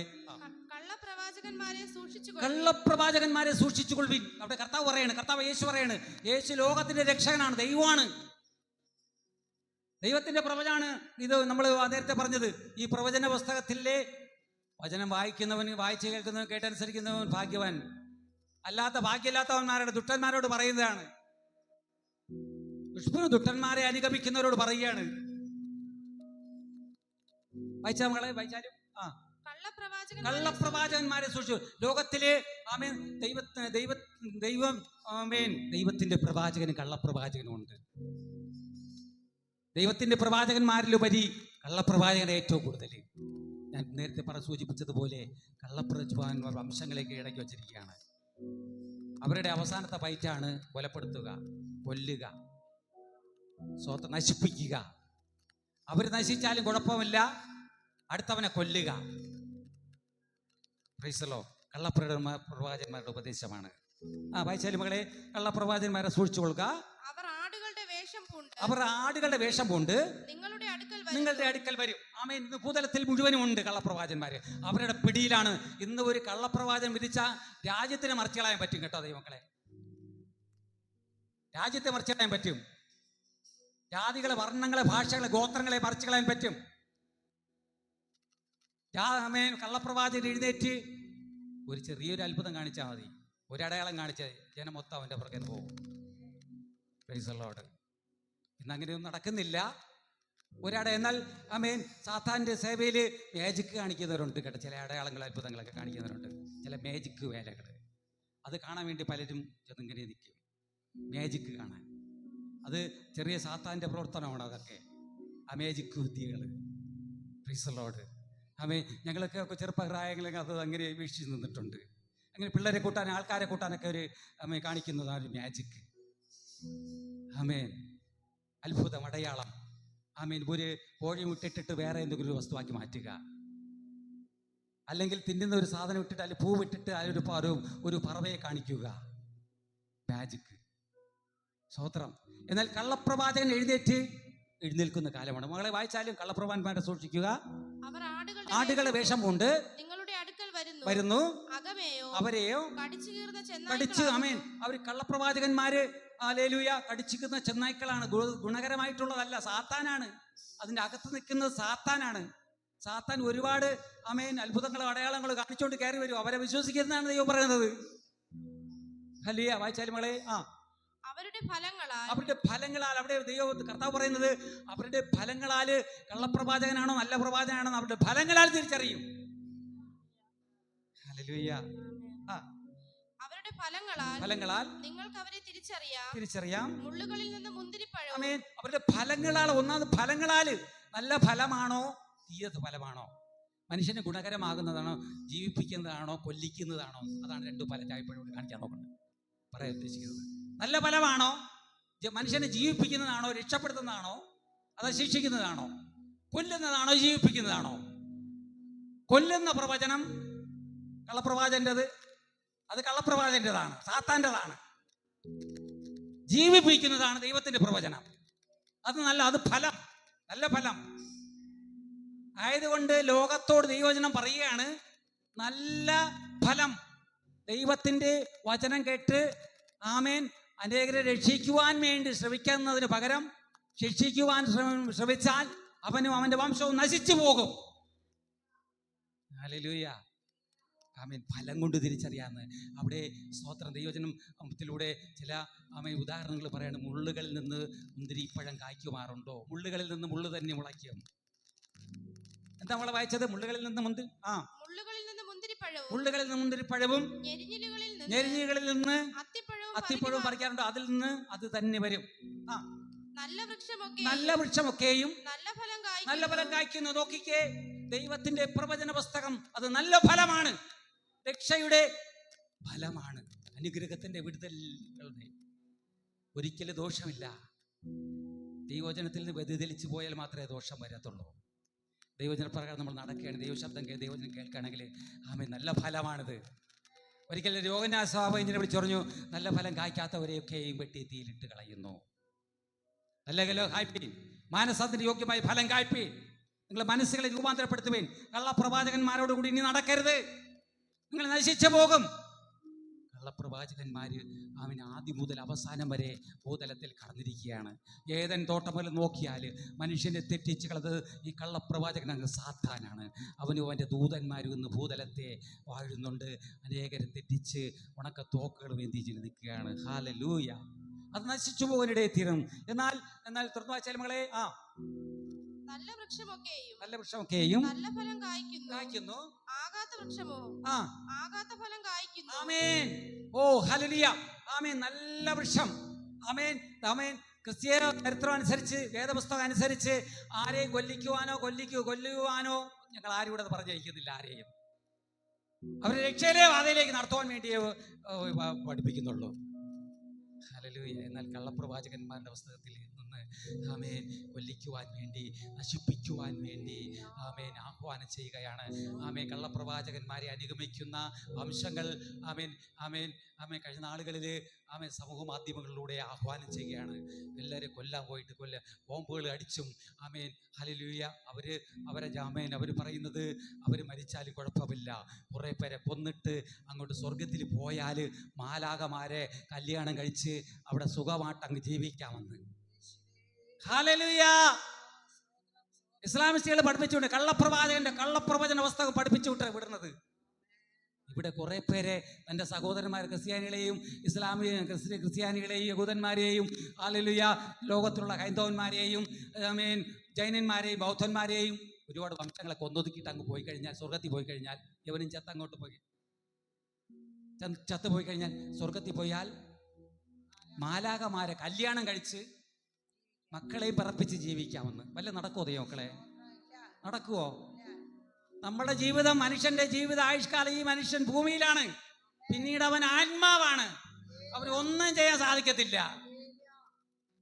കള്ളപ്രവാചകന്മാരെ സൂക്ഷിച്ചുകൊള്ളുവിൻ. അവിടെ കർത്താവ് പറയാണ്, കർത്താവ് യേശു പറയാണ്, യേശു ലോകത്തിന്റെ രക്ഷകനാണ്, ദൈവമാണ്, ദൈവത്തിന്റെ പ്രവചനാണ് ഇത്. നമ്മൾ നേരത്തെ പറഞ്ഞത് ഈ പ്രവചന പുസ്തകത്തിലെ വചനം വായിക്കുന്നവൻ, വായിച്ച് കേൾക്കുന്നവൻ, കേട്ടനുസരിക്കുന്നവൻ ഭാഗ്യവാൻ. അല്ലാത്ത ഭാഗ്യമില്ലാത്തവന്മാരുടെ ദുഷ്ടന്മാരോട് പറയുന്നതാണ്. ദുഷ്ടന്മാരെ അനുഗമിക്കുന്നവരോട് പറയുകയാണ്. വായിച്ചാ മകളെ, വായിച്ചാലും. കള്ളപ്രവാചകന്മാരെ സൂക്ഷിച്ചു. ലോകത്തിലെ ആമേൻ ദൈവത്തിന്റെ പ്രവാചകനും കള്ളപ്രവാചകനും ഉണ്ട്. ദൈവത്തിന്റെ പ്രവാചകന്മാരിലുപരി കള്ളപ്രവാചകനെ ഏറ്റവും കൂടുതൽ ഞാൻ നേരത്തെ സൂചിപ്പിച്ചതുപോലെ കള്ളപ്രവാചകന്മാർ വംശങ്ങളെ കീഴടക്കി വച്ചിരിക്കുകയാണ്. അവരുടെ അവസാനത്തെ ഫൈറ്റാണ് കൊലപ്പെടുത്തുക, കൊല്ലുക, സ്വത്ത് നശിപ്പിക്കുക. അവർ നശിച്ചാലും കുഴപ്പമില്ല, അടുത്തവനെ കൊല്ലുക. പ്രൈസലോ കള്ളപ്രവാചകന്മാരുടെ ഉപദേശമാണ്. വായിച്ചാലും മകളെ, കള്ളപ്രവാചകന്മാരെ സൂക്ഷിച്ചു കൊള്ളുക. അവർ ആടുകളുടെ വേഷം പൂണ്ട് നിങ്ങളുടെ അടുക്കൽ വരും. ആമേൻ. ഇന്ന് ഭൂതലത്തിൽ മുഴുവനും ഉണ്ട് കള്ളപ്രവാചകന്മാര്. അവരുടെ പിടിയിലാണ്. ഇന്ന് ഒരു കള്ളപ്രവാചകൻ വിധിച്ച രാജ്യത്തിന് മറിച്ച് കളയാൻ പറ്റും കേട്ടോ ദൈവമക്കളെ. രാജ്യത്തെ മറിച്ച് കളയാൻ പറ്റും. ജാതികളെ, വർണ്ണങ്ങളെ, ഭാഷകളെ, ഗോത്രങ്ങളെ മറിച്ച് കളയാൻ പറ്റും. ആമേൻ. കള്ളപ്രവാചകൻ എഴുന്നേറ്റ് ഒരു ചെറിയൊരു അത്ഭുതം കാണിച്ചാൽ മതി, ഒരടയാളം കാണിച്ചാൽ ജനം മൊത്തം അവൻ്റെ പുറകെ പോകും. Price the Lord. ഇന്ന് അങ്ങനെയൊന്നും നടക്കുന്നില്ല. എന്നാൽ ആമേൻ സാത്താൻ്റെ സേവയിൽ മാജിക്ക് കാണിക്കുന്നവരുണ്ട് കേട്ടോ. ചില അടയാളങ്ങൾ, അത്ഭുതങ്ങളൊക്കെ കാണിക്കുന്നവരുണ്ട്, ചില മാജിക്ക് വേലകൾ. അത് കാണാൻ വേണ്ടി പലരും ചെന്നിങ്ങനെ നിൽക്കും, മാജിക്ക് കാണാൻ. അത് ചെറിയ സാത്താൻ്റെ പ്രവർത്തനമാണ് അതൊക്കെ, ആ മാജിക്ക് വിദ്യകൾ. Praise the lord. ആമേൻ. ഞങ്ങളൊക്കെ ചെറുപ്പപ്രായങ്ങളൊക്കെ അത് അങ്ങനെ വീക്ഷിച്ച് നിന്നിട്ടുണ്ട്. അങ്ങനെ പിള്ളേരെ കൂട്ടാൻ, ആൾക്കാരെ കൂട്ടാനൊക്കെ ഒരു ആമേൻ കാണിക്കുന്നതാണ് ഒരു മാജിക്ക്. ആമേൻ. അത്ഭുതം, അടയാളം. ആമേൻ. ഒരു കോഴി വിട്ടിട്ടിട്ട് വേറെ എന്തെങ്കിലും ഒരു വസ്തുവാക്കി മാറ്റുക, അല്ലെങ്കിൽ തിന്നുന്ന ഒരു സാധനം ഇട്ടിട്ട് അല്ലെങ്കിൽ പൂ വിട്ടിട്ട് ഒരു പറവയെ കാണിക്കുക. മാജിക്ക്. സ്തോത്രം. എന്നാൽ കള്ളപ്രവാചകൻ എഴുന്നേൽക്കുന്ന കാലമാണ്. മകളെ വായിച്ചാലും കള്ളപ്രവാചകന്മാരെ സൂക്ഷിക്കുക. ആടുകളെ വേഷം കൊണ്ട് വരുന്നു, അവരെയോ കടിച്ച്. ആമേൻ. അവർ കള്ളപ്രവാചകന്മാര് ഹല്ലേലൂയ കടിച്ചിരിക്കുന്ന ചെന്നായ്ക്കളാണ്. ഗുണകരമായിട്ടുള്ളതല്ല, സാത്താനാണ്. അതിൻ്റെ അകത്ത് നിൽക്കുന്നത് സാത്താനാണ്. സാത്താൻ ഒരുപാട് ആമേൻ അത്ഭുതങ്ങളും അടയാളങ്ങളും കാണിച്ചുകൊണ്ട് കയറി വരും. അവരെ വിശ്വസിക്കുന്നതാണ് ദൈവം പറയുന്നത്. ഹല്ലേലൂയ. വായിച്ചാലും മകളെ, അവരുടെ ഫലങ്ങളാൽ അവിടെ ദൈവം കർത്താവ് പറയുന്നത്, അവരുടെ ഫലങ്ങളാൽ കള്ളപ്രവാചകനാണോ നല്ല പ്രവാചകനാണോ അവരുടെ ഫലങ്ങളാൽ തിരിച്ചറിയും. ഹല്ലേലൂയ. ഫലങ്ങളാൽ നിങ്ങൾക്ക് അവരെ തിരിച്ചറിയാം. മുള്ളുകളിൽ നിന്ന് മുന്തിരിപ്പഴം. ആമേൻ. അവരുടെ ഫലങ്ങളാൽ, ഒന്നാമത് ഫലങ്ങളാൽ നല്ല ഫലമാണോ തീയ ഫലമാണോ, മനുഷ്യന് ഗുണകരമാകുന്നതാണോ, ജീവിപ്പിക്കുന്നതാണോ, കൊല്ലിക്കുന്നതാണോ, അതാണ് രണ്ടു ഫല ചായപ്പഴം കാണിക്കാൻ നോക്കുന്നത്, പറയാൻ ഉദ്ദേശിക്കുന്നത്. നല്ല ഫലമാണോ, മനുഷ്യനെ ജീവിപ്പിക്കുന്നതാണോ, രക്ഷപ്പെടുത്തുന്നതാണോ, അതോ ശിക്ഷിക്കുന്നതാണോ, കൊല്ലുന്നതാണോ, ജീവിപ്പിക്കുന്നതാണോ? കൊല്ലുന്ന പ്രവചനം കള്ളപ്രവാചകൻ്റെത്, അത് കള്ളപ്രവാചകൻ്റെതാണ്, സാത്താൻ്റെതാണ്. ജീവിപ്പിക്കുന്നതാണ് ദൈവത്തിന്റെ പ്രവചനം. അത് ഫലം, നല്ല ഫലം ആയതുകൊണ്ട് ലോകത്തോട് ദൈവവചനം പറയുകയാണ്, നല്ല ഫലം. ദൈവത്തിന്റെ വചനം കേട്ട് ആമേൻ അനേകരെ രക്ഷിക്കുവാൻ വേണ്ടി ശ്രമിക്കുന്നതിന് പകരം ശിക്ഷിക്കുവാൻ ശ്രമിച്ചാൽ അവനും അവന്റെ വംശവും നശിച്ചു പോകും. ഹല്ലേലൂയ. ആമേൻ. ഫലം കൊണ്ട് തിരിച്ചറിയാന്ന് അവിടെ സ്തോത്രം. ദൈവവചനത്തിലൂടെ ചില ആമേൻ ഉദാഹരണങ്ങൾ പറയാണ്. മുള്ളുകളിൽ നിന്ന് മുന്തിരിപ്പഴം കായ്ക്കുമാറുണ്ടോ? മുള്ളുകളിൽ നിന്ന് മുള്ളു തന്നെ മുളയ്ക്കും. എന്താ നമ്മളെ വായിച്ചത്? മുള്ളുകളിൽ നിന്ന് മുന്തിരിപ്പഴവും ഞെരിഞ്ഞിലുകളിൽ നിന്ന് അത്തിപ്പഴവും പറിക്കാറുണ്ടോ? അതിൽ നിന്ന് അത് തന്നെ വരും. നല്ല വൃക്ഷമൊക്കെയും നല്ല ഫലം കായ്ക്കുന്നു. നോക്കിക്കേ, ദൈവത്തിന്റെ പ്രവചന പുസ്തകം അത് നല്ല ഫലമാണ്, രക്ഷയുടെ ഫലമാണ്, അനുഗ്രഹത്തിന്റെ വിടുതലുകളുടെ. ഒരിക്കലും ദോഷമില്ല. ദൈവവചനത്തിൽ നിന്ന് വ്യതിചലിച്ചു പോയാൽ മാത്രമേ ദോഷം വരത്തുള്ളൂ. ദൈവവചന പ്രകാരം നമ്മൾ നടക്കുകയാണ്, ദൈവശബ്ദം ദൈവവചനം കേൾക്കുകയാണെങ്കിൽ ആമേൻ നല്ല ഫലമാണിത്. ഒരിക്കലും രോഗനാസാവ് ഇങ്ങനെ വിളിച്ചു പറഞ്ഞു, നല്ല ഫലം കായ്ക്കാത്തവരെയൊക്കെയും വെട്ടി തീയിലിട്ട് കളയുന്നു. നല്ല കായ്പീൻ, മാനസാന്തരത്തിന് യോഗ്യമായ ഫലം കായ്പീൻ, നിങ്ങൾ മനസ്സുകളെ രൂപാന്തരപ്പെടുത്തുവേൻ. കള്ളപ്രവാചകന്മാരോടുകൂടി ഇനി നടക്കരുത്, നിങ്ങൾ നശിച്ചു പോകും. കള്ളപ്രവാചകന്മാര് അവൻ ആദ്യം മുതൽ അവസാനം വരെ ഭൂതലത്തിൽ കടന്നിരിക്കുകയാണ്. ഏതൻ തോട്ടം പോലെ നോക്കിയാൽ മനുഷ്യനെ തെറ്റിച്ച് കളത് ഈ കള്ളപ്രവാചകൻ അങ്ങ് സാത്താനാണ്. അവനും അവൻ്റെ ദൂതന്മാരും ഇന്ന് ഭൂതലത്തെ വാഴുന്നുണ്ട്. അനേകരെ തെറ്റിച്ച് ഉണക്ക തോക്കുകളും എന്തിച്ച് നിൽക്കുകയാണ്. ഹല്ലേലൂയ. അത് നശിച്ചു പോകാനിടയിൽ തീരും. എന്നാൽ തുറന്നു വായിച്ചാൽ മകളെ, നല്ല വൃക്ഷമൊക്കെയും നല്ല ഫലം കായ്ക്കുന്നു, ആകാത്ത വൃക്ഷമോ ആകാത്ത ഫലം കായ്ക്കുന്നു. ആമേൻ. ഓ ഹല്ലേലൂയ. ആമേൻ. നല്ല വൃക്ഷം, ആമേൻ, ആമേൻ, ക്രിസ്തീയ ചരിത്രം അനുസരിച്ച്, വേദപുസ്തകം അനുസരിച്ച് ആരെയും കൊല്ലുവാനോ ഞങ്ങൾ ആരും ഇവിടെ പറഞ്ഞയക്കുന്നില്ല. ആരെയും അവരെ രക്ഷയിലെ വാതയിലേക്ക് നടത്തുവാൻ വേണ്ടിയേ പഠിപ്പിക്കുന്നുള്ളൂ. ഹല്ലേലൂയ. എന്നാൽ കള്ളപ്രവാചകന്മാരുടെ പുസ്തകത്തിൽ നിന്ന് ആമേൻ കൊല്ലിക്കുവാൻ വേണ്ടി, നശിപ്പിക്കുവാൻ വേണ്ടി ആമേൻ ആഹ്വാനം ചെയ്യുകയാണ്. ആമേൻ കള്ളപ്രവാചകന്മാരെ അനുഗമിക്കുന്ന വംശങ്ങൾ ആമേൻ ആമേൻ ആമേൻ കഴിഞ്ഞ നാളുകളിൽ ആമേൻ സമൂഹ മാധ്യമങ്ങളിലൂടെ ആഹ്വാനം ചെയ്യുകയാണ്. എല്ലാവരും കൊല്ലാൻ പോയിട്ട് ബോംബുകൾ അടിച്ചും ആമേൻ ഹല്ലേലൂയ. അവരെ ആമേൻ അവർ പറയുന്നത് അവർ മരിച്ചാലും കുഴപ്പമില്ല, കുറേ പേരെ കൊന്നിട്ട് അങ്ങോട്ട് സ്വർഗത്തിൽ പോയാൽ മാലാകമാരെ കല്യാണം കഴിച്ച് അവിടെ സുഖമായിട്ട് അങ്ങ് ജീവിക്കാമെന്ന്. ഹല്ലേലൂയ. ഇസ്ലാമിസ്റ്റുകൾ പഠിപ്പിച്ചുകൊണ്ട് കള്ളപ്രവചന പുസ്തകം പഠിപ്പിച്ചുവിട്ട് വിടുന്നത്. ഇവിടെ കുറെ പേരെ തൻ്റെ സഹോദരന്മാർ ക്രിസ്ത്യാനികളെയും ക്രിസ്ത്യാനികളെയും യഹൂദന്മാരെയും ഹല്ലേലൂയ ലോകത്തിലുള്ള ഹൈന്ദവന്മാരെയും ആമേൻ ജൈനന്മാരെയും ബൗദ്ധന്മാരെയും ഒരുപാട് വംശങ്ങളെ കൊന്നൊതുക്കിയിട്ട് അങ്ങ് പോയി കഴിഞ്ഞാൽ, സ്വർഗത്തിൽ പോയി കഴിഞ്ഞാൽ, ഇവനും ചത്തുപോയി കഴിഞ്ഞാൽ സ്വർഗത്തിൽ പോയാൽ മാലാകമാരെ കല്യാണം കഴിച്ച് മക്കളെയും പിറപ്പിച്ച് ജീവിക്കാമെന്ന്. വല്ല നടക്കുമോ ദൈവമക്കളെ? നടക്കുവോ? നമ്മുടെ ജീവിതം, മനുഷ്യന്റെ ജീവിത ആയുഷ്കാലം ഈ മനുഷ്യൻ ഭൂമിയിലാണ്. പിന്നീട് അവൻ ആത്മാവാണ്. അവന് ഒന്നും ചെയ്യാൻ സാധിക്കത്തില്ല.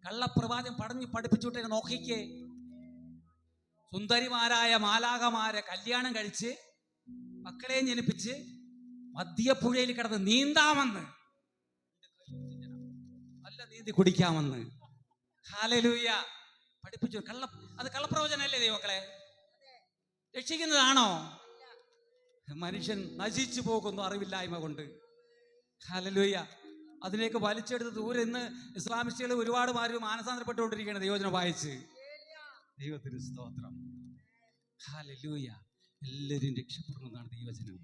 കള്ളപ്രവാചകം പഠിപ്പിച്ചുവിട്ടേ നോക്കിക്കേ. സുന്ദരിമാരായ മാലാകമാരെ കല്യാണം കഴിച്ച് മക്കളെയും ജനിപ്പിച്ച് മധ്യപ്പുഴയിൽ കിടന്ന് നീന്താമെന്ന്, നല്ല നീന്തി കുടിക്കാമെന്ന്. ഹല്ലേലൂയ. പഠിപ്പിച്ചു. അത് കള്ളപ്രവചനല്ലേ ദൈവമക്കളെ? രക്ഷിക്കുന്നതാണോ? മനുഷ്യൻ നശിച്ചു പോകുന്നു അറിവില്ലായ്മ കൊണ്ട്. ഹല്ലേലൂയ. അതിലേക്ക് വലിച്ചെടുത്ത് ദൂരെ ഇന്ന് ഇസ്ലാമിസ്റ്റുകൾ ഒരുപാട് മാറി മാനസാന്തരപ്പെട്ടുകൊണ്ടിരിക്കുകയാണ് ദൈവവചനം വായിച്ച്. ദൈവത്തിന് സ്തോത്രം. ഹല്ലേലൂയ. എല്ലാവരും രക്ഷപ്പെടണമെന്നാണ് ദൈവവചനം.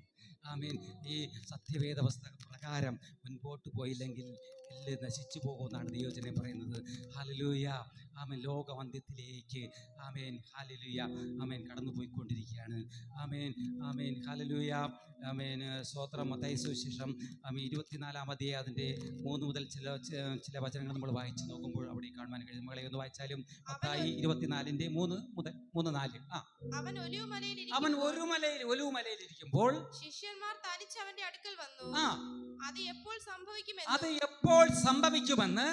ആമേൻ. ഈ സത്യവേദ പുസ്തക പ്രകാരം മുൻപോട്ട് പോയില്ലെങ്കിൽ എല്ലാം നശിച്ചു പോകുമെന്നാണ് ദൈവവചനം പറയുന്നത്. ഹല്ലേലൂയ. ആമേൻ. ലോകമന്ത്യത്തിലേക്ക് ആമേൻ ഹല്ലേലൂയ ആമേൻ കടന്നു പോയിക്കൊണ്ടിരിക്കുകയാണ്. ആമേൻ ആമേൻ ഹല്ലേലൂയ ആമേൻ. സ്തോത്രം. മത്തായി സുവിശേഷം 24-ാം അധ്യായം അതിൻ്റെ 3 മുതൽ ചില വചനങ്ങൾ നമ്മൾ വായിച്ചു നോക്കുമ്പോൾ അവിടെ കാണുവാൻ കഴിയും. മകളെ ഒന്ന് വായിച്ചാലും. മത്തായി 24-ന്റെ 3 മുതൽ 3-4. അവൻ ഒലിവുമലയിൽ ഇരിക്കുമ്പോൾ ശിഷ്യന്മാർ തനിച്ച് അവന്റെ അടുക്കൽ വന്നു. അത് എപ്പോൾ സംഭവിക്കുമെന്ന്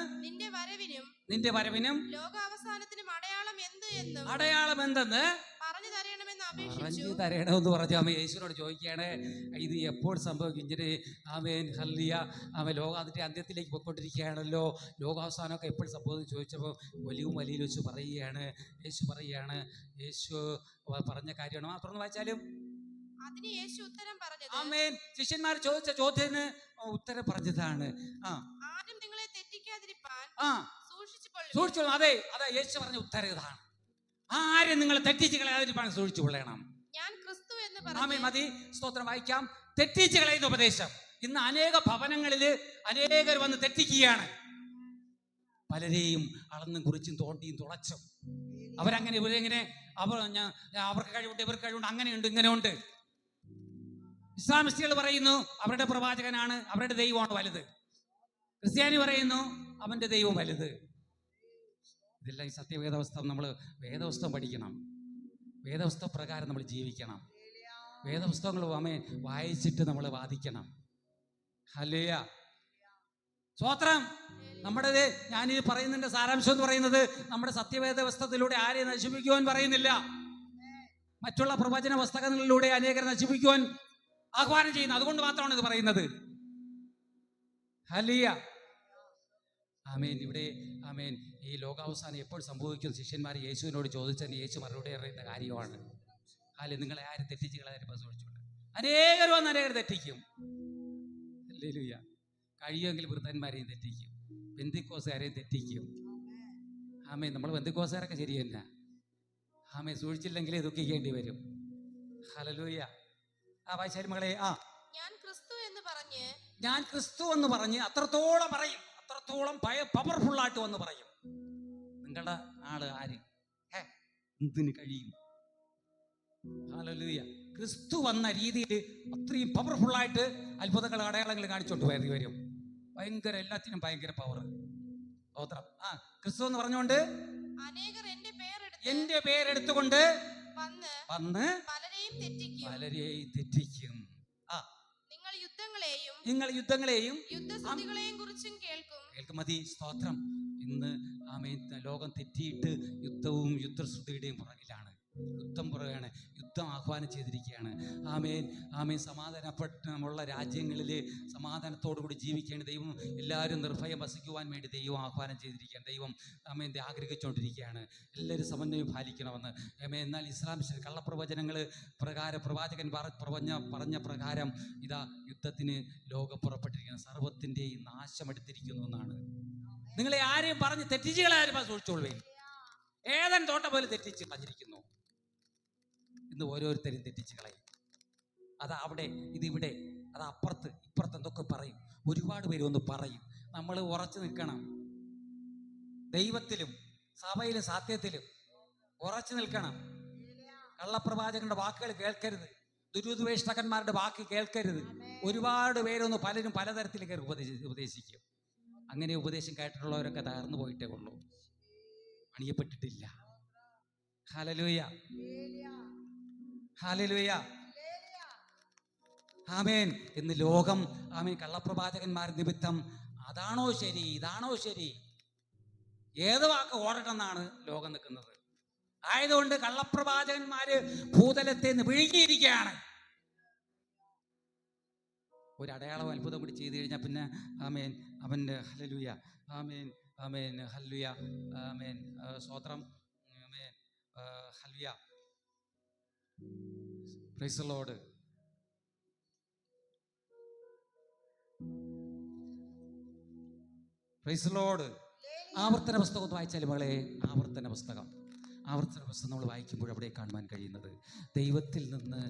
നിന്റെ വരവിനും ലോകാവസാനത്തിനും അടയാളം എന്തെന്ന് പറഞ്ഞു തരണമെന്ന് പറഞ്ഞു അമ്മ യേശുവിനോട് ചോദിക്കുകയാണ്. ഇത് എപ്പോൾ സംഭവിക്കും? ഇങ്ങനെ ആമേൻ ഹല്ലേലൂയ ആമേൻ അതിൻ്റെ അന്ത്യത്തിലേക്ക് പോയിക്കൊണ്ടിരിക്കുകയാണല്ലോ, ലോകാവസാനമൊക്കെ എപ്പോൾ സംഭവിച്ചു ചോദിച്ചപ്പോൾ ഒലിവുമലയിൽ വെച്ച് പറയുകയാണ്. യേശു പറഞ്ഞ കാര്യമാണ്. തുറന്ന് വായിച്ചാലും. അതിന് യേശു ഉത്തരം പറഞ്ഞത്, ആമേൻ. ശിഷ്യന്മാർ ചോദിച്ച ചോദ്യത്തിന് ഉത്തരം പറഞ്ഞതാണ്. ആരും നിങ്ങളെ തെറ്റിക്കാതിരിപ്പാൻ സൂക്ഷിച്ചോളണം. അതെ യേശു പറഞ്ഞ ഉത്തരം ഇതാണ്. ആരും നിങ്ങളെ തെറ്റിച്ച് കളയാതിരിപ്പാൻ സൂക്ഷിച്ചു കൊള്ളണം. ഞാൻ ക്രിസ്തു എന്ന് ആമേൻ. മതി. സ്തോത്രം. വായിക്കാം. തെറ്റിച്ച് കളയുന്ന ഉപദേശം. ഇന്ന് അനേക ഭവനങ്ങളിൽ അനേകർ വന്ന് തെറ്റിക്കുകയാണ്. പലരെയും അളന്നും കുറിച്ചും തോണ്ടിയും തുളച്ചും അവരങ്ങനെ ഇവരെങ്ങനെ അവർക്ക് കഴിവുണ്ട്, ഇവർക്ക് കഴിവുണ്ട്, അങ്ങനെയുണ്ട്, ഇങ്ങനെയുണ്ട്. ഇസ്ലാമിസ്റ്റുകൾ പറയുന്നു അവരുടെ പ്രവാചകനാണ്, അവരുടെ ദൈവമാണ് വലുത്. ക്രിസ്ത്യാനി പറയുന്നു അവന്റെ ദൈവം വലുത്. ഇതെല്ലാം ഈ സത്യവേദവസ്തം. നമ്മൾ വേദപുസ്തകം പഠിക്കണം, വേദപുസ്തക പ്രകാരം നമ്മൾ ജീവിക്കണം, വേദപുസ്തകങ്ങൾ വായിച്ചിട്ട് നമ്മൾ വാദിക്കണം. ഹല്ലേലൂയ. സ്തോത്രം. നമ്മുടേത് ഞാനിത് പറയുന്നതിന്റെ സാരാംശം എന്ന് പറയുന്നത് നമ്മുടെ സത്യവേദ പുസ്തകത്തിലൂടെ ആരെയും നശിപ്പിക്കുവാൻ പറയുന്നില്ല. മറ്റുള്ള പ്രവചന പുസ്തകങ്ങളിലൂടെ അനേകരെ നശിപ്പിക്കുവാൻ ആഹ്വാനം ചെയ്യുന്നു. അതുകൊണ്ട് മാത്രമാണ് ഇത് പറയുന്നത്. ഹല്ലേലൂയ. ആമേൻ. ഇവിടെ ആമേൻ ഈ ലോകാവസാനം എപ്പോൾ സംഭവിക്കും? ശിഷ്യന്മാർ യേശുവിനോട് ചോദിച്ചതിന് യേശു മറുപടി അറിയുന്ന കാര്യമാണ്. നിങ്ങളെ ആരും തെറ്റിച്ച് കളയാൻ സൂക്ഷിച്ചുകൊണ്ട് അനേകർ വന്ന് അനേകർ തെറ്റിക്കും. ഹല്ലേലൂയ. കഴിയുമെങ്കിൽ വൃദ്ധന്മാരെയും തെറ്റിക്കും, പെന്തിക്കോസുകാരെയും തെറ്റിക്കും. ആമേൻ. നമ്മൾ പെന്തിക്കോസുകാരൊക്കെ ശരിയല്ല. ആമേൻ. സൂക്ഷിച്ചില്ലെങ്കിൽ ദുഃഖിക്കേണ്ടി വരും. ഹല്ലേലൂയ. വായിച്ചാലും മകളെ. ഞാൻ ക്രിസ്തു എന്ന് പറഞ്ഞ് അത്രത്തോളം പറയും, അത്രത്തോളം പവർഫുള്ളായിട്ട് വന്ന് പറയും. നിങ്ങളുടെ ആള് ആര്? എന്തിന് കഴിയും? ഹല്ലേലൂയ. ക്രിസ്തു വന്ന രീതിയിൽ അത്രയും പവർഫുള്ളായിട്ട് അത്ഭുതങ്ങൾ അടയാളങ്ങൾ കാണിച്ചോണ്ട് വരും. ഭയങ്കര, എല്ലാത്തിനും ഭയങ്കര പവർ. സ്തോത്രം. ക്രിസ്തു എന്ന് പറഞ്ഞുകൊണ്ട് അനേകർ എന്റെ പേരെടുത്തുകൊണ്ട് വന്ന് പലരെയും തെറ്റിക്കും. നിങ്ങൾ യുദ്ധങ്ങളെയും യുദ്ധസ്തുതികളെയും കുറിച്ചും കേൾക്കും. മതി. സ്തോത്രം. ഇന്ന് ലോകം തെറ്റിയിട്ട് യുദ്ധവും യുദ്ധശ്രുതിയുടെയും പുറകിലാണ്. യുദ്ധം പുറകെയാണ്. യുദ്ധം ആഹ്വാനം ചെയ്തിരിക്കുകയാണ്. സമാധാനപ്പെട്ടമുള്ള രാജ്യങ്ങളിൽ സമാധാനത്തോടുകൂടി ജീവിക്കേണ്ട ദൈവം എല്ലാവരും നിർഭയം വസിക്കുവാൻ വേണ്ടി ദൈവം ആഹ്വാനം ചെയ്തിരിക്കുകയാണ്. ദൈവം ആഗ്രഹിച്ചുകൊണ്ടിരിക്കുകയാണ് എല്ലാവരും സമന്വയം പാലിക്കണമെന്ന്. എന്നാൽ ഇസ്ലാം കള്ളപ്രവചനങ്ങൾ പ്രവാചകൻ പറഞ്ഞ പ്രകാരം ഇതാ യുദ്ധത്തിന് ലോകം പുറപ്പെട്ടിരിക്കുകയാണ്. സർവ്വത്തിൻ്റെയും നാശമെടുത്തിരിക്കുന്നു എന്നാണ്. നിങ്ങളെ ആരെയും പറഞ്ഞ് തെറ്റിച്ചുകളെ ആരും സൂക്ഷിച്ചോളുവേ. ഏതൻ തോട്ടം പോലെ തെറ്റിച്ച് കളഞ്ഞിരിക്കുന്നു. ഇന്ന് ഓരോരുത്തരും തെറ്റിച്ച് കളയും. അതാ അവിടെ, ഇതിവിടെ, അത് അപ്പുറത്ത് ഇപ്പുറത്ത് എന്തൊക്കെ പറയും. ഒരുപാട് പേര് ഒന്ന് പറയും. നമ്മൾ ഉറച്ചു നിൽക്കണം. ദൈവത്തിലും സഭയിലും സത്യത്തിലും ഉറച്ചു നിൽക്കണം. കള്ളപ്രവാചകന്റെ വാക്കുകൾ കേൾക്കരുത്. ദുരുപദേഷ്ടകന്മാരുടെ വാക്ക് കേൾക്കരുത്. ഒരുപാട് പേരൊന്ന് പലരും പലതരത്തിൽ കയറി ഉപദേശിക്കും. അങ്ങനെ ഉപദേശം കേട്ടിട്ടുള്ളവരൊക്കെ തകർന്നു പോയിട്ടേ ഉള്ളൂ, പണിയപ്പെട്ടിട്ടില്ല. ഹല്ലേലൂയ, ഹല്ലേലൂയ, ആമേൻ. ഇന്ന് ലോകം കള്ളപ്രവാചകന്മാർ നിമിത്തം അതാണോ ശരി, ഇതാണോ ശരി, ഏത് വാക്ക് ഓടണമെന്നാണ് ലോകം നിൽക്കുന്നത്. ആയതുകൊണ്ട് കള്ളപ്രവാചകന്മാര് ഭൂതലത്തെ നിന്ന് വിഴുങ്ങിയിരിക്കുകയാണ്. ഒരു അടയാളം അത്ഭുതം കൂടി ചെയ്തു കഴിഞ്ഞാൽ പിന്നെ ആമേൻ അവൻ്റെ ഹല്ലേലൂയ, ആമേൻ ആമേൻ ഹല്ലേലൂയ, ആമേൻ സ്തോത്രം, amen hallelujah, praise the Lord. Price the Lord. ആവർത്തന പുസ്തകം ഒന്ന് വായിച്ചാൽ മകളെ, ആവർത്തന പുസ്തകം നമ്മൾ വായിക്കുമ്പോൾ അവിടെ കാണുവാൻ കഴിയുന്നത് ദൈവത്തിൽ നിന്ന്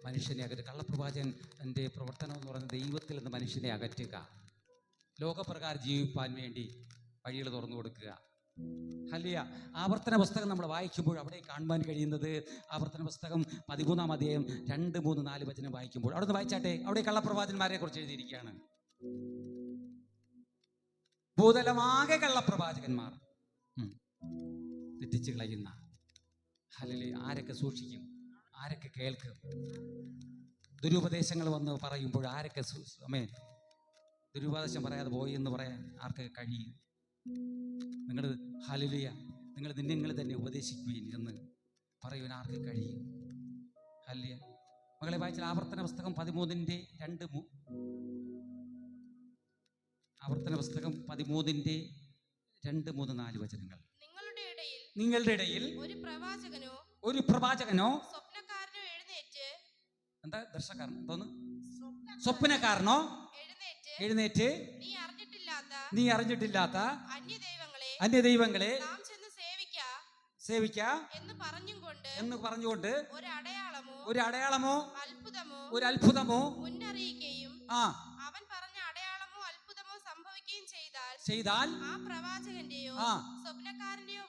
മനുഷ്യനെ അകറ്റുക. കള്ളപ്രവാചകൻ എൻ്റെ പ്രവർത്തനം എന്ന് പറയുന്നത് ദൈവത്തിൽ നിന്ന് മനുഷ്യനെ അകറ്റുക, ലോകപ്രകാരം ജീവിപ്പാൻ വേണ്ടി വഴികൾ തുറന്നു കൊടുക്കുക. ഹല്ലേലൂയ. ആവർത്തന പുസ്തകം നമ്മൾ വായിക്കുമ്പോൾ അവിടെ കാണുവാൻ കഴിയുന്നത്, ആവർത്തന പുസ്തകം 13-ാം അധ്യായം 2, 3, 4 വചനം വായിക്കുമ്പോൾ അവിടെ നിന്ന് വായിച്ചാട്ടെ. അവിടെ കള്ളപ്രവാചകന്മാരെ കുറിച്ച് എഴുതിയിരിക്കുകയാണ്. ഭൂതലമാകെ കള്ളപ്രവാചകന്മാർ തെറ്റിച്ച് കളയുന്ന. ഹല്ലേലൂയ. ആരൊക്കെ സൂക്ഷിക്കും, ആരൊക്കെ കേൾക്കും? ദുരുപദേശങ്ങൾ വന്ന് പറയുമ്പോൾ ആരൊക്കെ ദുരുപദേശം പറയാതെ പോയി എന്ന് പറയാൻ ആർക്കൊക്കെ കഴിയും? നിങ്ങൾ ഹല്ലേലൂയ, നിങ്ങൾ തന്നെ ഉപദേശിക്കുകയും എന്ന് പറയുവാൻ ആർക്ക് കഴിയും? ഹല്ലേലൂയ. മകളെ വായിച്ചാൽ ആവർത്തന പുസ്തകം 13-ന്റെ 2, ആവർത്തന പുസ്തകം 13-ന്റെ 2, 3, 4 വചനങ്ങൾ. നിങ്ങളുടെ ഇടയിൽ ഒരു പ്രവാചകനോ എന്താ ദർശക്കാരൻ തോന്നു സ്വപ്നക്കാരനോ എഴുന്നേറ്റ് നീ അറിഞ്ഞിട്ടില്ലാത്ത അന്യദൈവങ്ങളെ സേവിക്ക എന്ന് പറഞ്ഞുകൊണ്ട് ഒരു അടയാളമോ ഒരു അത്ഭുതമോ അവൻ പറഞ്ഞ അടയാളമോ അത്ഭുതമോ സംഭവിക്കുകയും ചെയ്താൽ ആ പ്രവാചകന്റെയോ സ്വപ്നക്കാരന്റെയോ